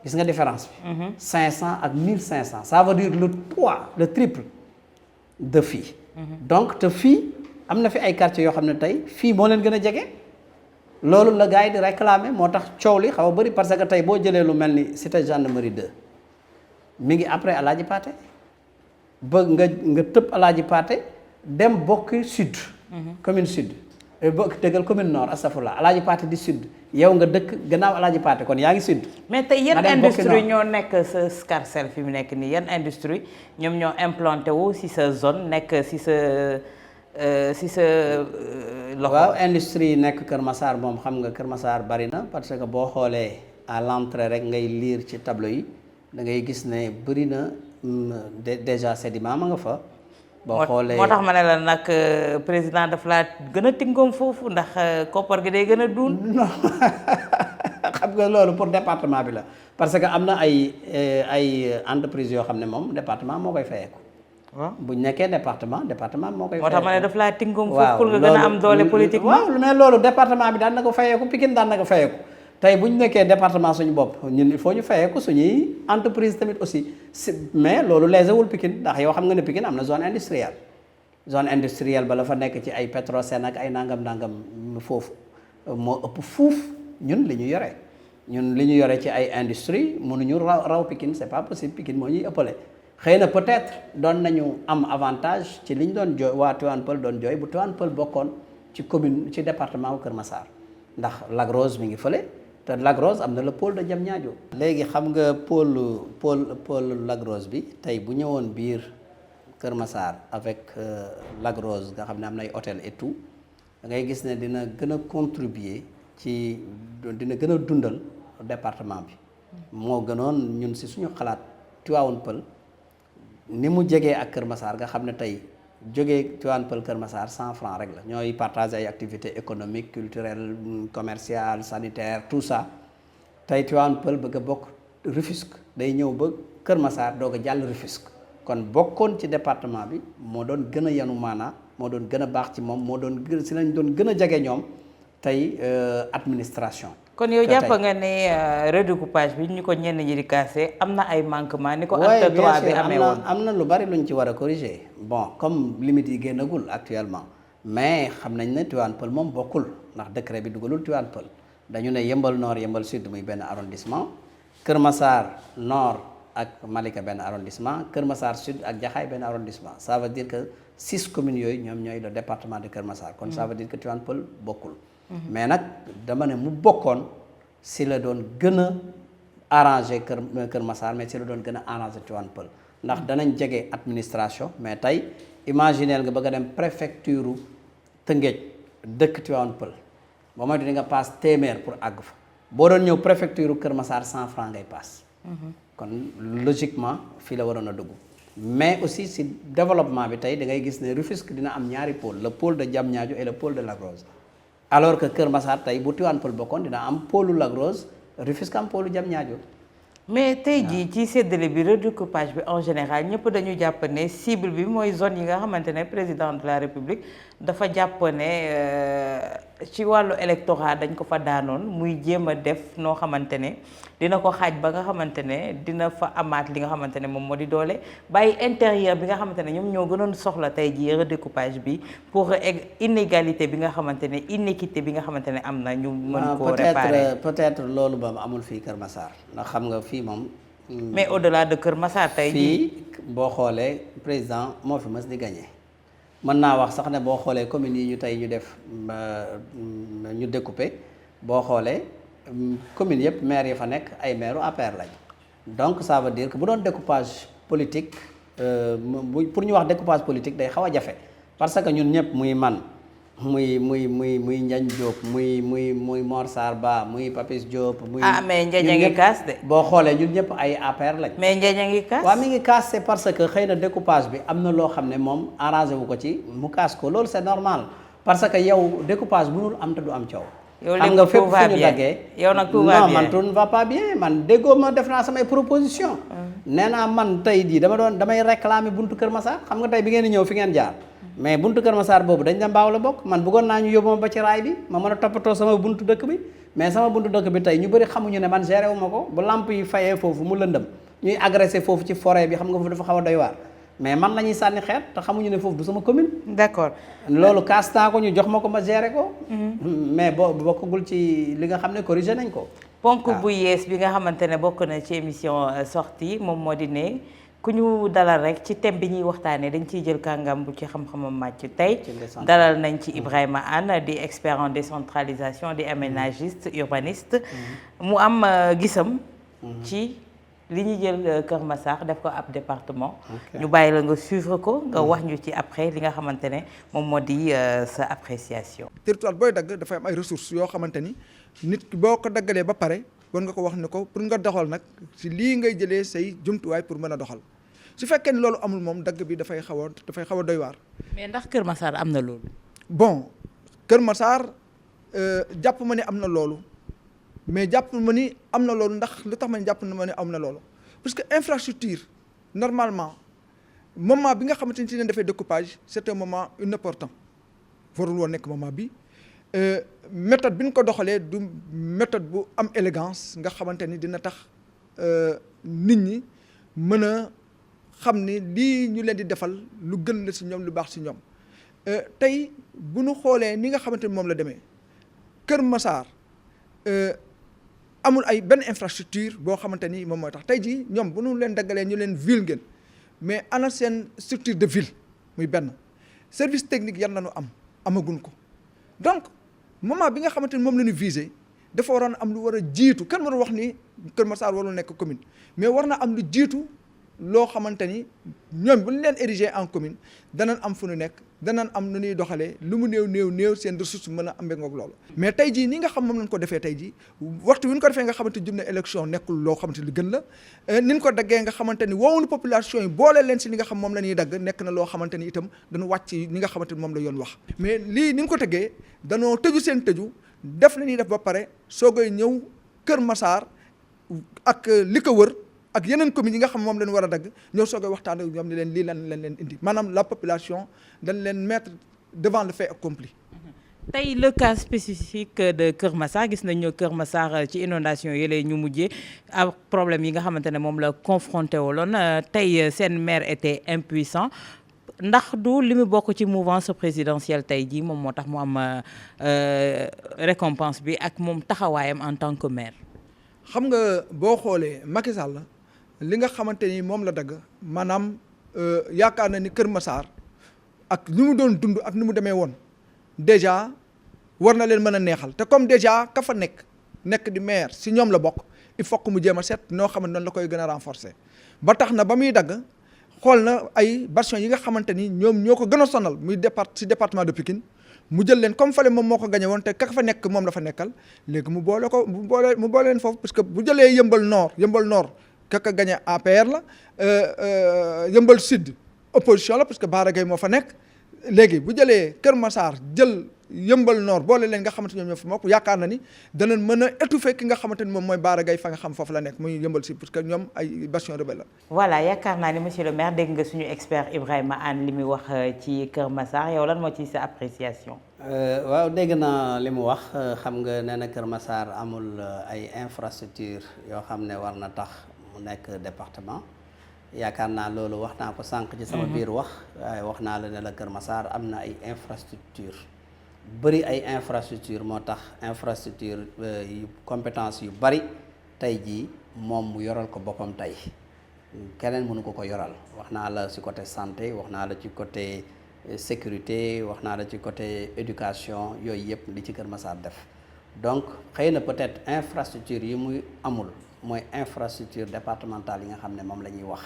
gis nga différence bi. 500 ak 1500 ça veut dire le triple de fii. donc te fii am na fi ay quartiers yoo xam ne tey fii moo leen gën a jege loolu la gars yi di réclamer moo tax coow li xaw a bëri parce que tey boo jëlee lu mel ni cité gendarmerie 2 mi ngi après Alaaji Paté ba nga tëb Alaaji Paté dem bokk sud. commune sud bokk dëggal commune nord astafurlah Alaaji Paté di sud yow nga dëkk gannaaw Alaaji Paté kon yaa ngi sud. mais tey yan industrie ñoo nekk sa Scarcelles fi mu nekk nii yan industrie ñoom ñoo implanté wu si sa zone nekk si sa loxo. waaw industrie yi nekk Kër Massar moom xam nga Kër Massar bari na parce que boo xoolee à l'entrée rek ngay lire ci tableau yi da ngay gis ne bëri na déjà sédiment ma nga fa. boo xoolee moo tax ma ne la nag président daf laa gën a tingoom foofu ndax koppar gi day gën a duun. non xam nga loolu pour département bi la parce que am na ay entreprises yoo xam ne moom département moo koy fayeeku. waaw bu ñu nekkee département moo koy fayeeku. moo tax ma ne daf laa tingoom foofu pour nga gën a am doole politique. waaw mais loolu département bi daan na ko fayeeku Pikine daan na ko fayeeku tey bu ñu nekkee département suñu bopp ñun il faut ñu fayee ko suñuy entreprise tamit aussi mais loolu léegi Pikine ndax yow xam nga ne Pikine am na zone industrielle ba la fa nekk ci ay Petrosen ak ay nangam foofu moo ëpp fuuf ñun li ñu yore ci ay industrie mënuñu raw Pikine c'est pas possible. Pikine moo ñuy ëppale xëy na peut-être doon nañu am avantage ci li ñu doon jooy waa Tivaouane Peulh doon jooy bu Tivaouane Peulh bokkoon ci commune ci département wu Kër Massar ndax Lac Rose mi ngi fële te Lac Rose am na le pôle de Diamniadio. léegi xam nga pôle Lac Rose bi tey bu ñëwoon biir Kër Massar avec Lac Rose nga xam ne am na ay hôtel et tout da ngay gis ne dina gën a contribuer dina gën a dundal département bi moo gënoon ñun si suñu xalaat Tivaouane Peulh ni mu jegee ak Kër Massar nga xam ne tey jógee Tivaouane Peulh Kër Massar 100 francs rek la ñooy partager ay activités économiques culturelles commerciales sanitaires tout ça tey Tivaouane Peulh bëgg a bokk Rufisque day ñëw ba Kër Massar doog a jàll Rufisque kon bokkoon ci département bi moo doon gën a yanu maanaa moo doon gën a baax ci moom moo doon si lañ doon gën a jege ñoom tey administration. kon yow jàpp nga ne redécoupage bi ñu ko ñenn ñi di kaase am na ay manquement ni ko acte 3 bi amee woon am na lu bari luñ ci war a corriger bon comme limite yi génnagul actuellement mais xam nañ ne Tivaouane Peulh moom bokkul ndax décret bi dugalul Tivaouane Peulh dañu ne Yeumbeul Nord Yeumbeul Sud muy benn arrondissement Kër Massar Nord ak Malika benn arrondissement Kër Massar Sud ak Jaxaay benn arrondissement ça veut dire que 6 communes yooyu ñoom ñooy le département de Kër Massar kon ça veut dire que Tivaouane Peulh bokkul mais nag dama ne mu bokkoon si la doon gën a arrangé Kër Massar mais si la doon gën a arrangé Tivaouane Peulh ndax danañ jege administration mais tey imagineel nga bëgg a dem préfecture Tëngéej dëkk Tivaouane Peulh ba mooy di nga paas téeméer pour àgg fa boo doon ñëw préfecture Kër Massar 100 francs ngay paas kon logiquement fii la waroon a dugg mais aussi si développement bi tey da ngay gis ne Rufisque dina am ñaari pôle le pôle de Diamniadio et le pôle de Lac Rose alors que Kër Massar tey bu Tivaouane Peulh bokkoon dina am pôlu Lac Rose Rufisque am pôlu Diamniadio mais tey jii ci séddale bi redécoupage bi en général ñëpp dañu jàpp ne cible bi mooy zone yi nga xamante ne président de la république dafa jàpp ne ci wàllu électorat dañ ko fa daanoon muy jéem a def noo xamante ne dina ko xaaj ba nga xamante ne dina fa amaat li nga xamante ne moom moo di doole bàyyi intérieur bi nga xamante ne ñoom ñoo gënoon soxla tey jii redécoupage bi pour inégalité bi nga xamante ne inéquité bi nga xamante ne am na ñu mën koo réparer peut-être loolu moom amul fii Kër Massar ndax xam nga fii moom mais au-delà de Kër Massar tey jii fii boo xoolee président moo fi mës di gagné mën naa wax sax ne boo xoolee communes yi ñu tey ñu def ñu découpé boo xoolee communes yëpp maire yi fa nekk ay maire u APR lañ donc ça veut dire que bu doon découpage politique pour ñu wax découpage politique day xaw a jafe parce que ñun ñëpp muy man muy Ndiagne Diop muy Mor Sarr Ba muy Papis Diop. muy mais Ndiagne a ngi kaas de. boo xoolee ñun ñëpp ay APR lañ. mais Ndiagne a ngi kaas. waaw mi ngi kaas c'est parce que xëy na découpage bi am na loo xam ne moom arrangé wu ko ci mu kaas ko loolu c'est normal parce que yow découpage mënul am te du am coow. yow xam nga fépp fu ñu daggee yow nag tout va bien non man tout ne va pas bien man déggoo ma def naa samay proposition nee naa man tey jii damay réclamer buntu Kër Massar xam nga tey bi ngeen di ñëw fi ngeen jaar mais buntu Kër Massar boobu dañ dem Mbaaw la bokk man bëggoon naa ñu yóbbu ma ba ci raay bi ma mën a toppatoo sama buntu dëkk bi mais sama buntu dëkk bi tey ñu bëri xamuñu ne man géré wu ma ko bu lamp yi fayee foofu mu lëndëm ñuy agressé foofu ci forêt bi xam nga foofu dafa xaw a doy waar mais man la ñuy sànni xeet te xamuñu ne foofu du sama commune. d'accord loolu kaas naa ko ñu jox ma ko ma géré ko. mais bokkagul ci li nga xam ne corrigé nañ ko. ponk bu yees bi nga xamante ne bokk na ci émission sortie moom moo di ne ku ñu dalal rek ci thème bi ñuy waxtaanee dañ ciy jël kàngam bu ci xam-xamam màcc tey. dalal nañ ci Ibrahima Anne di expert en décentralisation di aménagiste urbaniste. mu am gisam. ci li ñu jël Kër Massar def ko ab département. ñu bàyyi la nga suivre ko nga wax ñu ci après li nga xamante ne moom moo di sa appréciation. territoire booy dagg dafay am ay ressources yoo xamante ni nit ki boo ko daggalee ba pare war nga ko wax ne ko pour nga doxal nag si lii ngay jëlee say jumtuwaay pour mën a doxal su fekkee ni loolu amul moom dagg bi dafay xaw a doy waar. mais ndax Kër Massar am na loolu. bon Kër Massar jàpp ma ne am na loolu. mais jàpp ma ni am na loolu ndax lu tax ma jàpp na ma ne am na loolu parce que infrastructure normalement moment bi nga xamante ni dafay découpage c'est un moment important warul woon nekk moment bi méthode bi ñu ko doxalee du méthode bu am élégance nga xamante ni dina tax nit ñi mën a xam ni lii ñu leen di defal lu gën la ci ñoom lu baax ci ñoom tey bu ñu xoolee ni nga xamante ni moom la demee Kër Massar amul ay benn infrastructure boo xamante ni moom mooy tax tey jii ñoom bu ñu leen daggalee ñu leen ville ngeen mais ana seen structure de ville muy benn service technique yan la ñu amagun ko donc moment bi nga xamante ni moom la ñu visé dafa waroon am lu war a jiitu kenn mënu wax ni Kër Massar warul nekk commune mais war na am lu jiitu loo xamante ni ñoom bu ñu leen érigé en commune danañ am fu ñu nekk danañ am nu ñuy doxalee lu mu néew seen ressource mën a amee ngoog loolu. mais tey jii ni nga xam moom lañ ko defee tey jii waxtu wi ñu ko defee nga xamante jub na élection nekkul loo xamante lu gën la ni ñu ko daggee nga xamante ni woowuñu population yi boole leen si li nga xam moom la ñuy dagg nekk na loo xamante ni itam dañu wàcc ni nga xamante ni moom la yoon wax. mais lii ni ñu ko teggee danoo tëju seen tëju def la ñuy def ba pare soogay ñëw Kër Massar ak li ko wër. ak yeneen communes yi nga xam moom leen war a dagg ñoo soogay waxtaan ak ñoom ni leen lii lan leen indi maanaam la population dañ leen mettre devant le fait accompli. tey le cas spécifique de Kër Massar gis nañu Kër Massar ci inondation yi ñu mujjee ak problème yi nga xamante ne moom la confronté woloon tey seen maire était impuissant ndax du li mu bokk ci mouvance présidentielle tey jii moom moo tax mu am récompense bi ak moom taxawaayam en tant que maire. xam nga boo xoolee Macky Sall li nga xamante ni moom la dagg maanaam yaakaar na ni Kër Massar ak li mu doon dund ak ni mu demee woon déjà war na leen mën a neexal te comme déjà ka fa nekk di maire si ñoom la bokk il faut que mu jéem a seet noo xam ne noonu la koy gën a renforcer ba tax na ba muy dagg xool na ay bastions yi nga xamante ni ñoom ñoo ko gën a sonal muy département de Pikine mu jël leen comme fale moom moo ko gagné woon te ka fa nekk moom la fa nekkal léegi mu boole leen foofu parce que bu jëlee yëmbal nord kaka gagné APR la yëmbal sud opposition la parce que Bara Gaye moo fa nekk léegi bu jëlee Kër Massar jël yëmbal nord boole leen nga xamante ñoom ñoo fa mokk yaakaar na ni danañ mën a étouffer ki nga xamante ni moom mooy Bara Gaye fa nga xam foofu la nekk muy yëmbal sud parce que ñoom ay bastion rebelle la. voilà yaakaar naa ni monsieur le maire dégg nga suñu expert Ibrahima Anne li muy wax ci Kër Massar yow lan moo ci sa appréciation. waaw dégg naa li mu wax xam nga nee na Kër Massar amul ay infrastructure yoo xam ne war na tax mu nekk département yaakaar naa loolu wax naa ko sànq ci sama biir wax waaye wax naa la ne la Kër Massar am na ay infrastructure bëri ay infrastructure moo tax infrastructure yu compétence yu bëri tey jii moom mu yoral ko boppam tey keneen mënu ko yoral wax naa la ci côté santé wax naa la ci côté sécurité wax naa la ci côté éducation yooyu yëpp li ci Kër Massar def donc xëy na peut-être infrastructure yi muy amul mooy infrastructure départementale yi nga xam ne moom la ñuy wax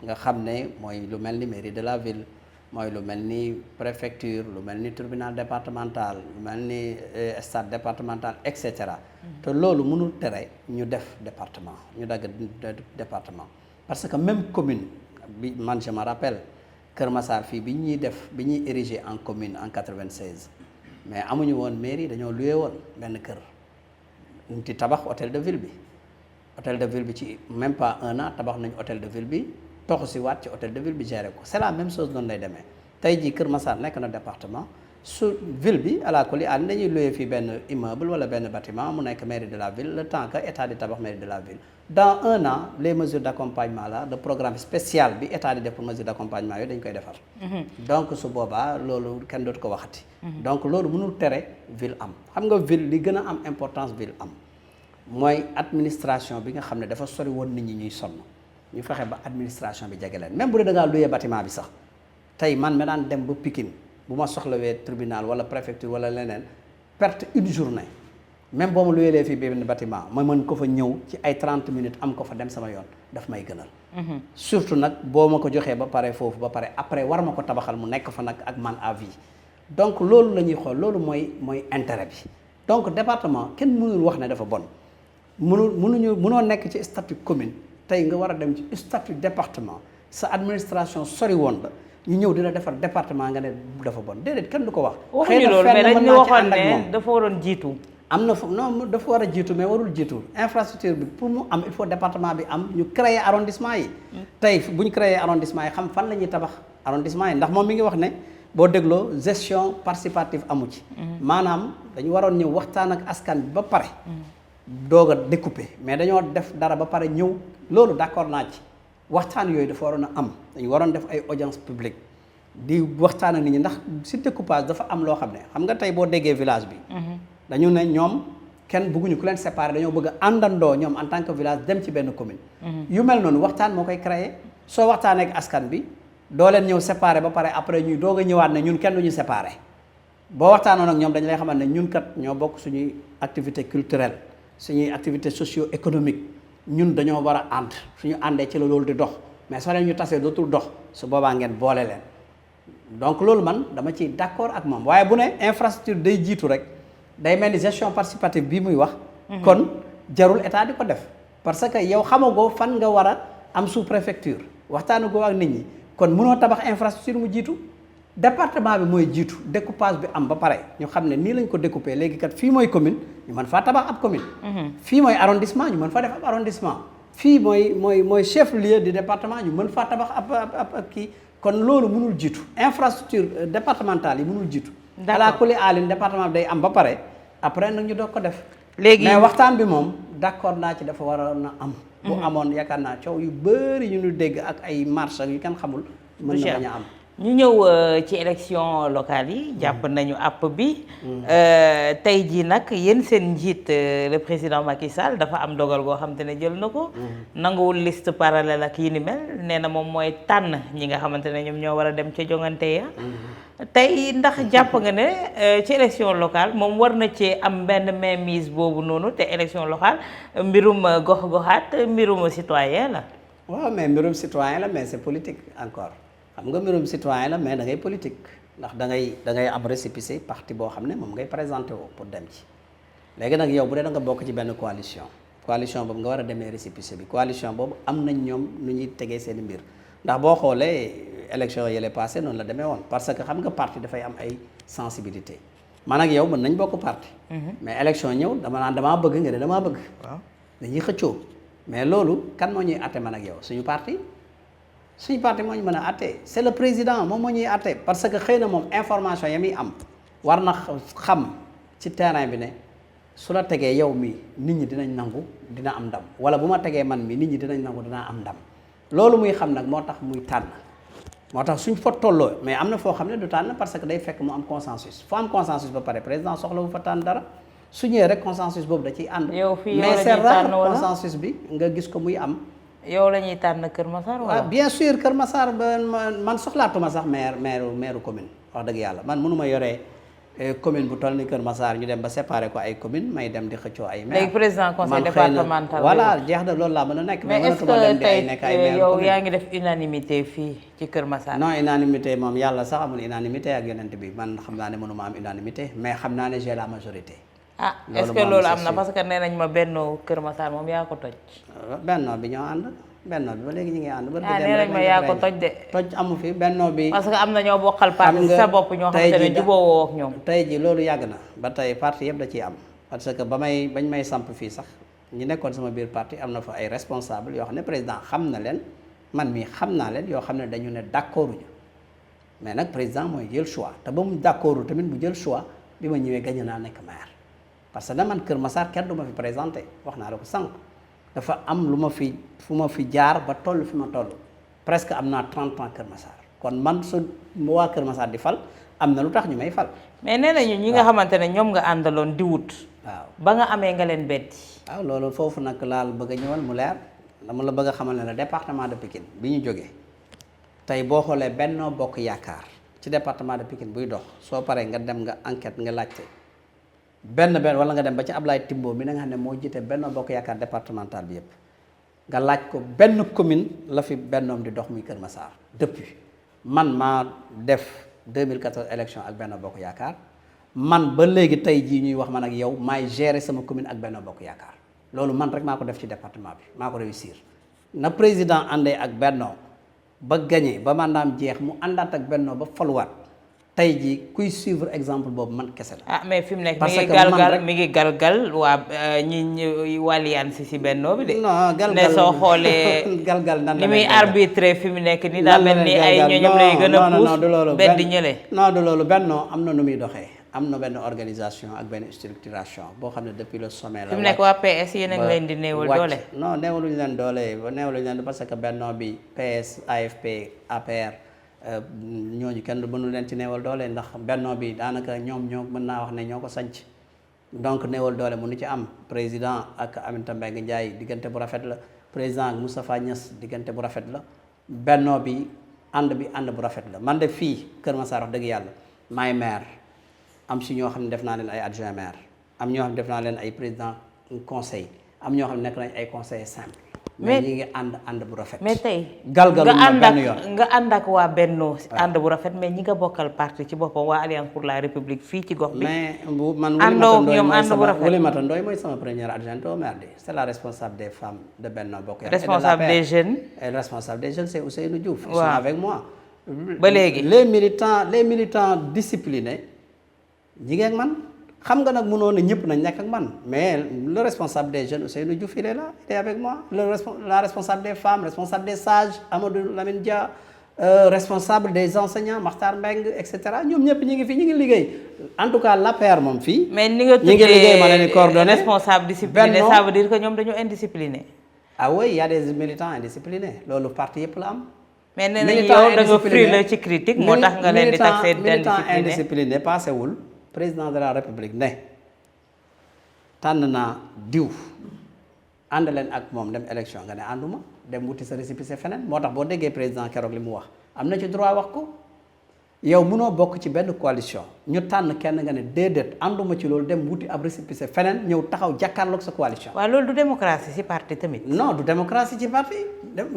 nga xam ne mooy lu mel ni mairie de la ville mooy lu mel ni préfecture lu mel ni tribunal départemental lu mel ni stade départemental et cetera te loolu mënul tere ñu def département ñu dagg département parce que même commune bi man je me rappelle Kër Massar fii bi ñuy érigé en commune en 96 mais amuñu woon mairie dañoo loué woon benn kër ñu ci tabax hôtel de ville bi ci même pas 1 an tabax nañu hôtel de ville bi toxu si waat ci hôtel de ville bi géré ko c'est la même chose noonu lay demee tey jii Kër Massar nekk na département su ville bi ala kulli àll dañuy loué fii benn immeuble wala benn bâtiment mu nekk mairie de la ville le temps que état di tabax mairie de la ville dans 1 an les mesures d'accompagnement là le programme spécial bi état di def pour mesure d'accompagnement yooyu dañ koy defar donc su boobaa loolu kenn dootu ko waxati donc loolu mënul tere ville am xam nga ville li gën a am importance ville am mooy administration bi nga xam ne dafa sori woon nit ñi ñuy sonn ñu fexe ba administration bi jege leen même bu dee da ngaa luyee bâtiment bi sax tey man ma daan dem ba Pikine bu ma soxlawee tribunal wala préfecture wala leneen perte une journée même boo ma luyeelee fii benn bâtiment ma mën ko fa ñëw ci ay 30 minutes am ko fa dem sama yoon daf may gënal surtout nag boo ma ko joxee ba pare foofu ba pare après war ma ko tabaxal mu nekk fa nag ak man à vie donc loolu la ñuy xool loolu mooy intérêt bi donc département kenn mënul wax ne dafa bon mënoo nekk ci statut commune tey nga war a dem ci statut département sa administration sori woon la ñu ñëw dina defar département nga ne dafa bon déedéet kenn du ko wax. waxuñu loolu mais dañ ñu waxoon ne dafa waroon jiitu. am na non dafa war a jiitu mais warul jiitu infrastructure bi pour mu am il faut département bi am ñu créer arrondissement yi. tey bu ñu créer arrondissement yi xam fan la ñuy tabax arrondissement yi ndax moom mi ngi wax ne boo dégloo gestion participative amu ci. maanaam dañu waroon ñëw waxtaan ak askan bi ba pare. doog a découper mais dañoo def dara ba pare ñëw loolu d'accord naa ci waxtaan yooyu dafa waroon a am dañu waroon def ay audience publique di waxtaan ak nit ñi ndax si découpage dafa am loo xam ne xam nga tey boo déggee village bi. dañu ne ñoom kenn bëgguñu ku leen séparer dañoo bëgg a àndandoo ñoom en tant que village dem ci benn commune. yu mel noonu waxtaan moo koy créer soo waxtaanee ak askan bi doo leen ñëw séparer ba pare après ñuy doog a ñëwaat ne ñun kenn du ñu séparer boo waxtaanoon ak ñoom dañu lay xamal ne ñun kat ñoo bokk suñuy activité culturelle suñuy activité socio-économique ñun dañoo war a ànd suñu àndee ci la loolu di dox mais soo leen ñu tasee dootul dox su boobaa ngeen boole leen donc loolu man dama ciy d'accord ak moom waaye bu ne infrastructure day jiitu rek day mel ni gestion participative bii muy wax. kon jarul état di ko def parce que yow xamagoo fan nga war a am sous-préfecture waxtaanagoo ak nit ñi kon mënoo tabax infrastructure mu jiitu département bi mooy jiitu découpage bi am ba pare ñu xam ne nii lañ ko découper léegi kat fii mooy commune ñu mën faa tabax ab commune. fii mooy arrondissement ñu mën faa def ab arrondissement fii mooy chef lieu du département ñu mën faa tabax ab kii kon loolu mënul jiitu infrastructure départementale yi mënul jiitu. ala kulli aalin département bi day am ba pare après nag ñu doog ko def. léegi mais waxtaan bi moom d'accord naa ci dafa waroon a am. bu amoon yaakaar naa coow yu bëri yu ñu dégg ak ay marche yu kenn xamul. mën na bañ a am. ñu ñëw ci élection locale yi jàpp nañu app bi tey jii nag yéen seen njiit le président Macky Sall dafa am dogal goo xam te ne jël na ko nanguwul liste parallèle ak yi ni mel nee na moom mooy tànn ñi nga xamante ne ñoom ñoo war a dem ca jongante ya tey ndax jàpp nga ne ci élection locale moom war na cee am benn mainmise boobu noonu te élection locale mbirum gox-goxaat mbirum citoyen la. waaw mais mbirum citoyen la mais c'est politique encore. xam nga mbirum citoyen la mais da ngay politique ndax da ngay am récépissé parti boo xam ne moom ngay présenté woo pour dem ci léegi nag yow bu dee da nga bokk ci benn coalition boobu nga war a demee récépissé bi coalition boobu am nañ ñoom nu ñuy tegee seen mbir ndax boo xoolee élection yële passé noonu la demee woon parce que xam nga parti dafay am ay sensibilité man ak yow mën nañ bokk parti mais élection ñëw damaa bëgg nga ne damaa bëgg waaw dañuy xëccoo mais loolu kan moo ñuy atte man ak yow suñu parti moo ñu mën a atte c'est le président moom moo ñuy atte parce que xëy na moom information ya muy am war na xam ci terrain bi ne su la tegee yow mi nit ñi dinañ nangu dina am ndam wala bu ma tegee man mi nit ñi dinañ nangu dinaa am ndam loolu muy xam nag moo tax muy tànn moo tax suñ fa tolloo mais am na foo xam ne du tànn parce que day fekk mu am consensus foo am consensus ba pare président soxla bu fa tànn dara su ñëwee rek consensus boobu da ciy ànd mais c'est rare consensus bi nga gis ko muy am. yow la ñuy tànn Kër Massar wala. waaw bien sûr Kër Massar ba man soxlaatuma sax maire commune wax dëgg yàlla man mënuma yoree commune bu toll ni Kër Massar ñu dem ba séparer ko ay commune may dem di xëccoo ay maire. léegi président conseil départemental. voilà jeex na loolu laa mën a nekk. mais est-ce que tey yow yaa ngi def unanimité fii ci Kër Massar. non unanimité moom yàlla sax amul unanimité ak yonent bi man xam naa ne mënuma am unanimité mais xam naa ne j'ai la majorité. ah est-ce que loolu am na parce que nee nañ ma Benno Kër Massar moom yaa ko toj. Benno bi ñoo ànd Benno bi ba léegi ñu ngi ànd. nee nañ ma yaa ko toj de. toj amu fi Benno bi. parce que am na ñoo bokkal parti sa bopp ñoo xam ne jubóowoo ak ñoom. tey ji loolu yàgg na ba tey parti yëpp da ciy am parce que bañ may samp fii sax ñi nekkoon sama biir parti am na fa ay responsable yoo xam ne président xam na leen man mii xam naa leen yoo xam ne dañu ne d'accorduñu mais nag président mooy jël choix te ba mu d'accordul tamit bu jël choix bi ma ñëwee gañ naa nekk maire. parce que man Kër Massar kenn du ma fi présenté wax naa la ko sànq dafa am fu ma fi jaar ba toll fi ma toll presque am naa 30 ans Kër Massar kon man su waa Kër Massar di fal am na lu tax ñu may fal. mais nee nañu ñi nga xamante ne ñoom nga àndaloon di wut. waaw ba nga amee nga leen beddi. waaw loolu foofu nag laal bëgg a ñëwal mu leer dama la bëgg a xamal ne la département de Pikine bi ñu jógee tey boo xoolee Benno Bokk Yaakaar ci département de Pikine buy dox soo paree nga dem nga enquête nga laajte. benn wala nga dem ba ci Ablaye Timbo mi na nga xam ne moo jiite Benno Bokk Yaakaar départemental bi yëpp nga laaj ko benn commune la fi bennoom di dox muy Kër Massar depuis man maa def 2014 élection ak Benno Bokk Yaakaar man ba léegi tey jii ñuy wax man ak yow maay gérer sama commune ak Benno Bokk Yaakaar loolu man rek maa ko def ci département bi maa ko réussir na président àndee ak Benno ba gagné ba mandaam jeex mu àndaat ak Benno ba faluwaat tey jii kuy suivre exemple boobu man kese la. ah mais fi mu nekk parce mi ngi que man galgal rek- mi ngi galgal waa ñi wàlliyaan si bennoo bi de. non galgal ne soo xoolee galgal nan ni la muy leen galgal. arbitré fi mu nekk ni daa Lan la mel ni leen ay galgal. ñoñom lay gën a non du loolu puus beddi ñële. non du loolu bennoo am na nu muy doxee am na benn organisation ak benn structuration boo xam ne depuis le sommet la fi mu nekk waa PS yéen a ngi leen di néewal wàcc. doole. non néewaluñu leen doole néewaluñu leen parce que bennoo bi PS AFP APR ñooñu kenn mënu leen ci néewal doole ndax bennoo bi daanaka ñoom ñoo mën naa wax ne ñoo ko sanc donc néewal doole mënu ci am président ak Aminata Mbengue Ndiaye diggante bu rafet la président ak Moustapha Niass diggante bu rafet la bennoo bi ànd bu rafet la man de fii Kër Massar wax dëgg yàlla maay maire am si ñoo xam ne def naa leen ay adjoint maire am ñoo xam ne def naa leen ay président conseil am ñoo xam ne nekk nañ ay conseillers simple mais ñi ngi ànd bu rafet. mais tey galgalu nga ma ànd benn yoon. ak nga ànd ak waa Benno ànd bu rafet mais ñi nga bokkal parti ci boppam waa Alliance pour la République fii ci gox bi. mais bu man àndoo ak ñoom ànd bu rafet Oulimata Ndoye mooy sama première adjointe au maire de c'est la responsable des femmes de Benno Bokk Yaakaar. responsable des jeunes. et responsable des jeunes c'est Ousseynou Diouf. Ils waaw sont avec moi. ba léegi les militants disciplinés ñi ngi ak man xam nga nag mënoon na ñëpp nañ nekk ak man mais le responsable des jeunes Ousseynou Diouf il est là il est avec moi la responsable des femmes responsable des sages Amadou Lamine Dia responsable des enseignants Makhtar Mbengue et cetera ñoom ñëpp ñi ngi fi ñi ngi liggéey en tout cas l'APR moom fii. mais ni nga ñi ngi liggéey ma leen di coordonné tuddee responsable discipliné ça veut dire que ñoom dañoo indiscipliné. ah oui il y a des militants indisciplinés loolu parti yëpp la am. mais nee nañu yow da nga frileux ci critique moo tax nga leen di taxé militant indiscipliné passé wul président de la république ne tànn naa diw ànd leen ak moom dem élection nga ne ànduma dem wuti sa récépissé feneen moo tax boo déggee président keroog li mu wax am na ci droit wax ko yow mënoo bokk ci benn coalition ñu tànn kenn nga ne déedéet ànduma ci loolu dem wuti ab récépissé feneen ñëw taxaw jàkkaarloog sa coalition. waaw loolu du démocratie ci parti tamit. non du démocratie ci parti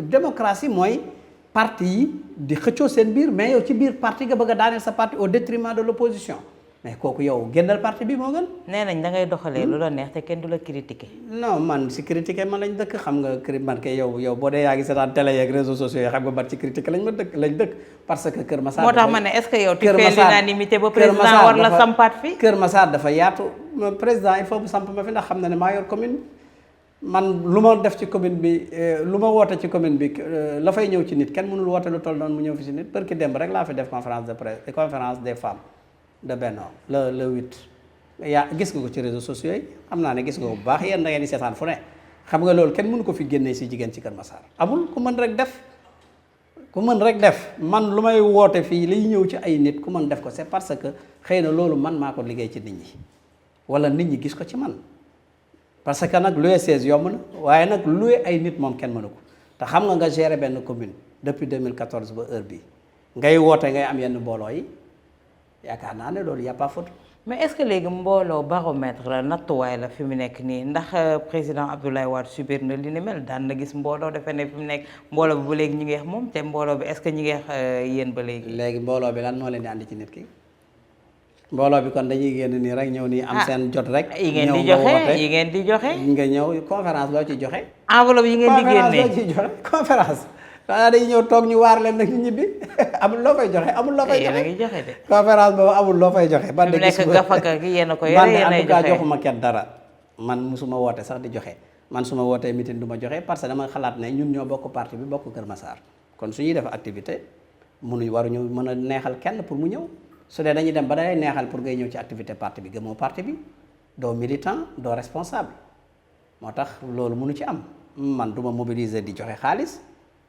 démocratie mooy parti yi di xëccoo seen biir mais yow ci biir parti nga bëgg a daaneel sa parti au détriment de l'opposition mais kooku yow génnal parti bi moo gën. nee nañ da ngay doxalee lu la neex te kenn du la critiquer. non man si critiquer man lañ dëkk xam nga man kay yow boo dee yaa ngi seetaan télé yeeg réseaux sociaux yi xam nga man ci critiquer lañ dëkk parce que Kër Massar. moo tax ma ne est-ce que yow tu fais l'unanimité ba président war la sampaat fi. Kër Massar dafa yaatu président il faut mu samp ma fi ndax xam na ne maa yor commune man lu ma def ci commune bi lu ma woote ci commune bi la fay ñëw ci nit kenn mënul woote lu toll noonu mu ñëw fi ci nit parce que démb rek laa fi def conférence de presse conférence des femmes de Benno le 8 yaa gis nga ko ci réseaux sociaux yi xam naa ne gis nga ko bu baax yéen da ngeen di seetaan fu ne xam nga loolu kenn mënu ko fi génnee si jigéen ci Kër Massar amul ku mën rek def man lu may woote fii liy ñëw ci ay nit ku mën def ko c'est parce que xëy na loolu man maa ko liggéey ci nit ñi wala nit ñi gis ko ci man parce que nag louer 16 yomb na waaye nag louer ay nit moom kenn mënu ko te xam nga gérer benn commune depuis 2014 ba heure bi ngay woote ngay am yenn mbooloo yi yaakaar naa ne loolu y a pas faute. mais est-ce que léegi mbooloo baromètre la nattuwaay la fi mu nekk nii ndax président Abdoulaye Wade subir na li ni mel daan na gis mbooloo defe ne fi mu nekk mbooloo bi ba léegi ñu ngi wax moom te mbooloo bi est-ce que ñu ngi wax yéen ba léegi. léegi mbooloo bi lan moo leen di andi ci nit ki mbooloo bi kon dañuy génn nii rek ñëw nii am seen jot rek. yi ngeen di joxe yi ngeen di joxe. nga ñëw conférence loo ciy joxe. enveloppe yi ngeen di génnee conférence loo ciy joxe conférence. waaw dañuy ñëw toog ñu waar leen nag ñu ñibbi amul loo fay joxe amul loo fay joxe. yéen a ngi joxe de. conférence boobu amul loo fay joxe. man de gis nekk gafaka gi yéen a ko yore yéen ay joxe man de en tout cas joxuma kenn dara man musuma woote sax di joxe man su ma wootee meeting du ma joxe parce que dama xalaat ne ñun ñoo bokk parti bi bokk Kër Massar kon su ñuy def activité waruñu mën a neexal kenn pour mu ñëw su dee dañuy dem ba day neexal pour ngay ñëw ci activité parti bi gëmoo parti bi doo militant doo responsable moo tax loolu mënu ci am man du ma mobiliser di joxe xaalis.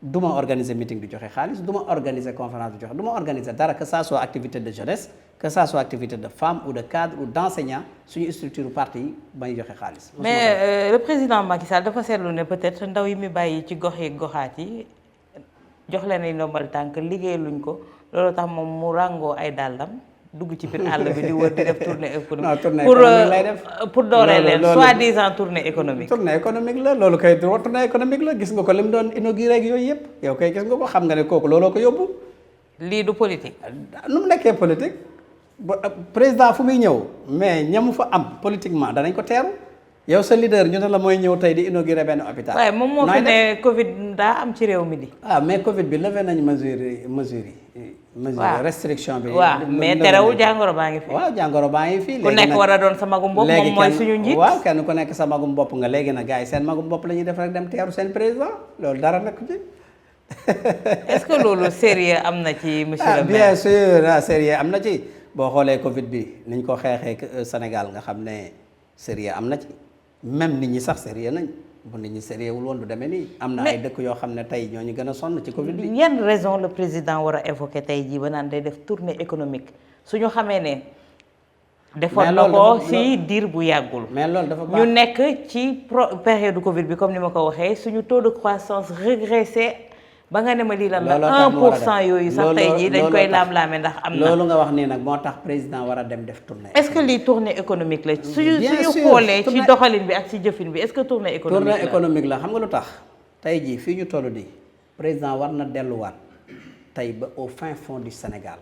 du ma organiser meeting di joxe xaalis du ma organiser conférence di joxe du ma organiser dara que ça soit activité de jeunesse que ça soit activité de femme ou de cadre ou d'enseignant suñu structure parti yi bañ joxe xaalis. mais le président Macky Sall dafa seetlu ne peut-être ndaw yi mi bàyyi ci gox yi goxaat yi jox leen ay ndombal tànk liggéey luñ ko loolu tax moom mu ràngoo ay dàllam dugg ci biir àll bi di wër di def tournée économique pour dooree leen soi-disant tournée économique. tournée économique la loolu kay tournée économique la gis nga ko li mu doon inauguré ak yooyu yëpp yow kay gis nga ko xam nga ne kooku looloo ko yóbbu. lii du politique. nu mu nekkee politique président fu muy ñëw mais ñamu fa am politiquement danañ ko teeru yow sa leader ñu ne la mooy ñëw tey di inauguré benn hôpital. waaye moom moo fi ne Covid daa am ci réew mi di. mais Covid bi levé nañ mesure restriction bi. waaw mais terewul jàngoro baa ngi fi. waaw jàngoro baa ngi fi. ku nekk war a doon sa magum bopp moom mooy suñu njiit. waaw kenn ku nekk sa magum bopp nga léegi nag gars yi seen magum bopp la ñuy def rek dem teeru seen président loolu dara nekk ci. est-ce que loolu sérieux am na ci monsieur le maire. bien sûr sérieux am na ci boo xoolee Covid bi niñ ko xeexee Sénégal nga xam ne sérieux am na ci. même nit ñi sax sérieux nañ bu nit ñi sérieux wul woon du demee nii am na ay dëkk yoo xam ne tey ñoo ñu gën a sonn ci Covid bi. yan raison le président war a évoquer tey jii ba naan day def tournée économique suñu xamee ne. defoon na ko si diir bu yàggul. mais loolu dafa baax ñu nekk ci période Covid bi comme ni ma ko waxee suñu taux de croissance régressé ba nga ne ma lii lan la 1% yooyu sax tey jii dañ koy laam-laame ndax am na. loolu nga wax nii nag moo tax président war a dem def tournée. est-ce que lii tournée économique la. suñu xoolee ci doxalin bi ak ci jëfin bi est-ce que tournée économique la. tournée économique la xam nga lu tax tey jii fii ñu toll nii président war na delluwaat tey ba au fin fond du Sénégal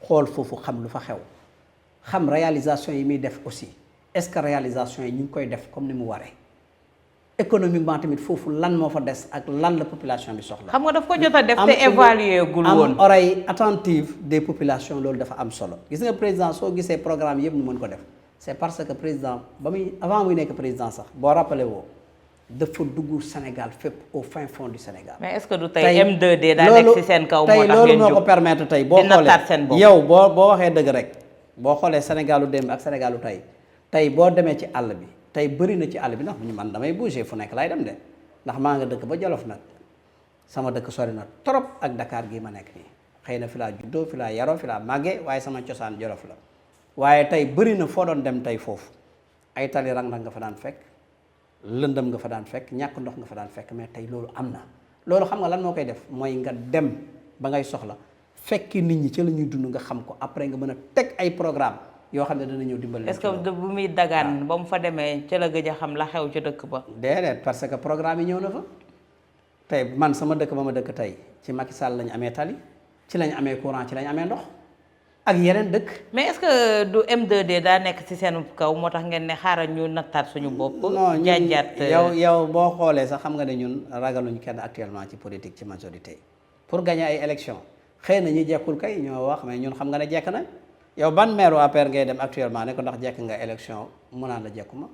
xool foofu xam lu fa xew xam réalisation yi muy def aussi est-ce que réalisation yi ñu ngi koy def comme ni mu waree. économiquement tamit foofu lan moo fa des ak lan la population bi soxla. xam nga daf ko jot a def te évaluer gul woon. am oreille attentive des populations loolu dafa am solo gis nga président soo gisee programme yëpp mu mën ko def c'est parce que président ba muy avant muy nekk président sax boo rappelé woo dafa dugg Sénégal fépp au fin fond du Sénégal. mais est-ce que du tey M2D daa nekk ci seen kaw moo tax loolu moo ko permettre tey boo xoolee yow boo waxee dëgg rek boo xoolee Sénégalu démb ak Sénégalu tey boo demee ci àll bi. tey bëri na ci àll bi ndax man damay bouger fu nekk laay dem de ndax maa nga dëkk ba Jolof nag sama dëkk sori na trop ak Dakar gii ma nekk nii xëy na fi laa juddoo fi laa yaroo fi laa màggee waaye sama cosaan Jolof la waaye tey bëri na foo doon dem tey foofu ay tali rang-rang nga fa daan fekk lëndëm nga fa daan fekk ñàkk ndox nga fa daan fekk mais tey loolu am na loolu xam nga lan moo koy def mooy nga dem ba ngay soxla fekki nit ñi ci la ñuy dund nga xam ko après nga mën a teg ay programme yoo xam ne dana ñëw dimbali. est-ce que bu muy dagaan ba mu fa demee ca la gëj a xam la xew ca dëkk ba. déedéet parce que programme yi ñëw na fa tey man sama dëkk ba ma dëkk tey ci Macky Sall lañu amee tali ci lañ amee courant ci lañ amee ndox ak yeneen dëkk. mais est-ce que du M2D daa nekk ci seen kaw moo tax ngeen ne xaaral ñu nattaat suñu bopp. non jaajaat yow boo xoolee sax xam nga ne ñun ragaluñ kenn actuellement ci politique ci majorité pour gagner ay élections xëy na ñi jekkul kay ñoo wax mais ñun xam nga ne jekk nañ. yow ban maire APR ngay dem actuellement ne ko ndax jekk nga élection mu naan la jekkuma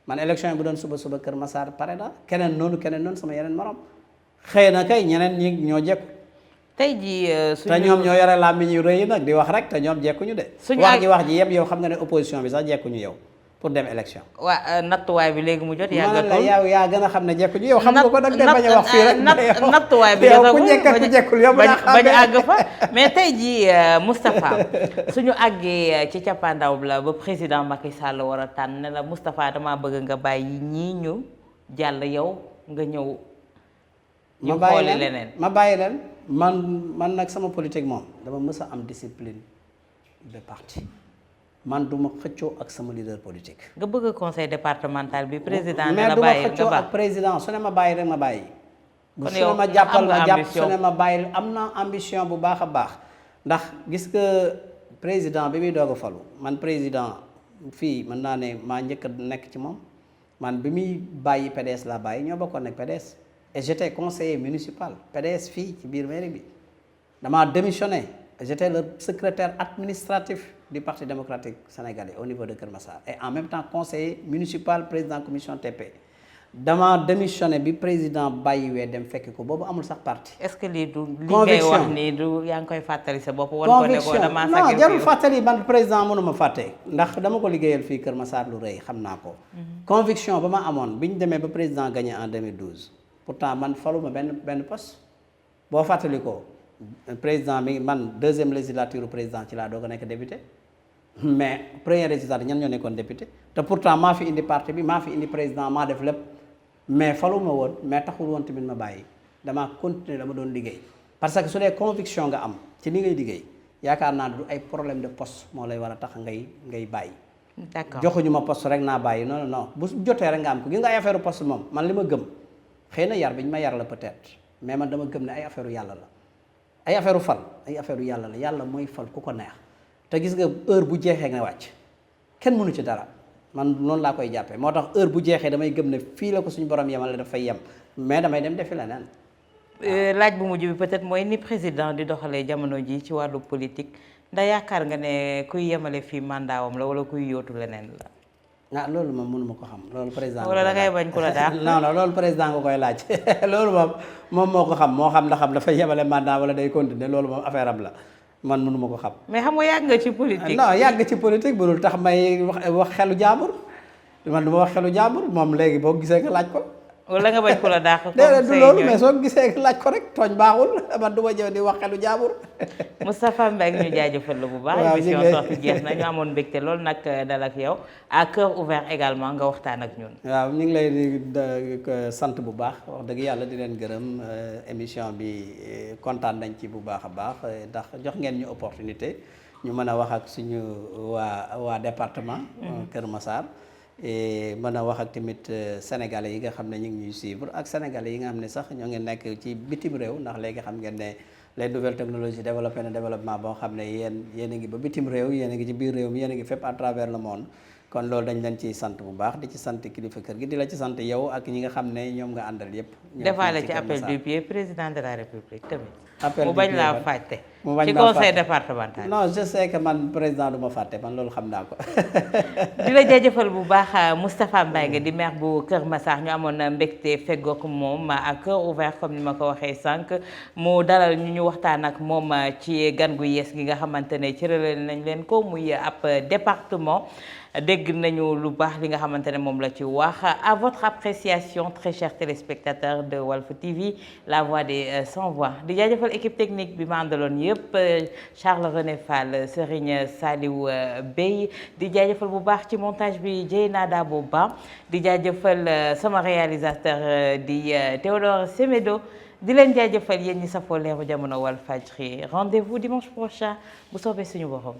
man élection yi bu doon suba Kër Massar pare na keneen noonu sama yeneen morom xëy na kay ñeneen ñi ñoo jekku tey jii te ñoom ñoo yore làmmiñ yu rëy nag di wax rek te ñoom jekkuñu de wax ji yëpp yow xam nga ne opposition bi sax jekkuñu yow pour dem élection. waa nattuwaay bi léegi mu jot. yàggatul la yow yaa gën a xam ne jekkuñu yow. xam nga ko nag de bañ a wax fii rek. nattuwaay bi yow ku njëkk ak ku jekkul yow bañ àgg fa mais tey jii Moustapha suñu àggee ci cappaandaw la ba président Macky Sall war a tànn ne la Moustapha damaa bëgg nga bàyyi ñii ñu jàll yow nga ñëw. ñu xooli leneen ma bàyyi leen man nag sama politique moom dama mës a am discipline de parti. man du ma xëccoo ak sama leader politique. nga bëgg conseil départemental bi président ne mais la du ma bàyyi xëccoo ak président su ne ma bàyyi rek ma bàyyi. kon su ne ma jàppal ma jàpp su ne ma bàyyi am na ambition bu baax a baax. ndax gis nga président bi muy doog a falu man président fii mën naa ne maa njëkk a nekk ci moom man bi muy bàyyi PDS laa bàyyi ñoo bokkoon nekk PDS. et j'étais conseiller municipal PDS fii ci biir mairie bi damaa démissionné j'étais le secrétaire administratif du Parti démocratique sénégalais au niveau de Kër Massar et en même temps conseiller municipal président commission TP dama démissionné bi président bàyyiwee dem fekki ko boobu amul sax parti. est-ce que lii du li ngay wax nii du yaa ngi koy fàttali sa bopp. wan ko ne ko damaa non jarul fàttali man président mënuma fàtte ndax dama ko liggéeyal fii Kër Massar lu rëy xam naa ko. conviction ba ma amoon bi ñu demee ba président gagné en 2012 pourtant man faluma benn poste boo fàttali ko. président mi man deuxième législature président ci laa doog a nekk député mais premier législature ñan ñoo nekkoon député te pourtant maa fi indi parti bi maa fi indi président maa def lépp mais faluma woon mais taxul woon tamit ma bàyyi damaa continuer dama doon liggéey parce que su dee conviction nga am ci li ngay liggéey yaakaar naa du ay problème de poste moo lay war a tax ngay bàyyi. d'accord joxuñu ma poste rek naa bàyyi non non bu jotee rek nga am ko gi nga ay affaire poste moom man li ma gëm xëy na yar bi ñu ma yar la peut-être mais man dama gëm ne ay affaire yàlla la. ay affaire fal ay affaire yàlla la yàlla mooy fal ku ko neex te gis nga heure bu jeexee nga wàcc kenn mënu ci dara man noonu laa koy jàppee moo tax heure bu jeexee damay gëm ne fii la ko suñu borom yemale dafay yem mais damay dem defi leneen. laaj bu mujj bi peut-être mooy ni président di doxalee jamono ji ci wàllu politique ndax yaakaar nga ne kuy yemale fii mandaawam la wala kuy yóotu leneen la. ah loolu moom mënuma ko xam loolu président. wala da ngay bañ ku la daax. non non loolu président nga koy laaj loolu moom moo ko xam moo xam ndax dafay yemale mandat wala day continuer loolu moom affaire am la man mënuma ko xam. mais xam nga yàgg nga ci politique. non yàgg ci politique bu dul tax may wax xelu jaambur man du ma wax xelu jaambur moom léegi boo gisee nga laaj ko. wala nga bañ ku la daax. déedéet du loolu mais soo gisee nga laaj ko rek tooñ baaxul man du ma jëw di wax xelu jaambur. Moustapha Mbengue ñu jaajëfal la bu baax. waaw émission sortie jeex na ñu amoon mbégte lool nag dal ak yow à cœur ouvert également nga waxtaan ak ñun. waaw ñu ngi lay di sant bu baax wax dëgg yàlla di leen gërëm émission bi kontaan nañ ci bu baax a baax ndax jox ngeen ñu opportunité ñu mën a wax ak suñu waa département. Kër Massar. mën a wax ak tamit sénégalais yi nga xam ne ñu ngi ñuy suivre ak sénégalais yi nga xam ne sax ñoo ngi nekk ci bitim réew ndax léegi xam ngeen ne les nouvelles technologies développé na développement boo xam ne yéen a ngi ba bitim réew yéen a ngi ci biir réew mi yéen a ngi fépp à travers le monde kon loolu dañ leen ciy sant bu baax di ci sant kilifa kër gi di la ci sant yow ak ñi nga xam ne ñoom nga àndal yëpp. defaale ci appel du pied président de la république tamit. appel mu du bañ pied laa fàtte. mu bañ ci maa conseil fàtte. départemental. non je sais que man président du ma fàtte man loolu xam naa ko. di la jaajëfal bu baax Moustapha Mbengue di maire bu Kër Massar ñu amoon mbégte feggoog moom à cœur ouvert comme ni ma ko waxee sànq mu dalal ñu waxtaan ak moom ci gan gu yees gi nga xamante ne cërale nañ leen ko muy ab département. dégg nañu lu baax li nga xamante ne moom la ci wax à votre appréciation très chers téléspectateurs de Walf TV la voix des sans voix di jaajëfal équipe technique bi ma àndaloon yëpp Charles René Fall Serigne Saliou Bey di jaajëfal bu baax ci montage bi Dieyna Dabo Ba di jaajëfal sama réalisateur di Théodore Semedo di leen jaajëfal yéen ñi safoo leeru jamono Walfadjri rendez-vous dimanche prochain bu soobee suñu borom.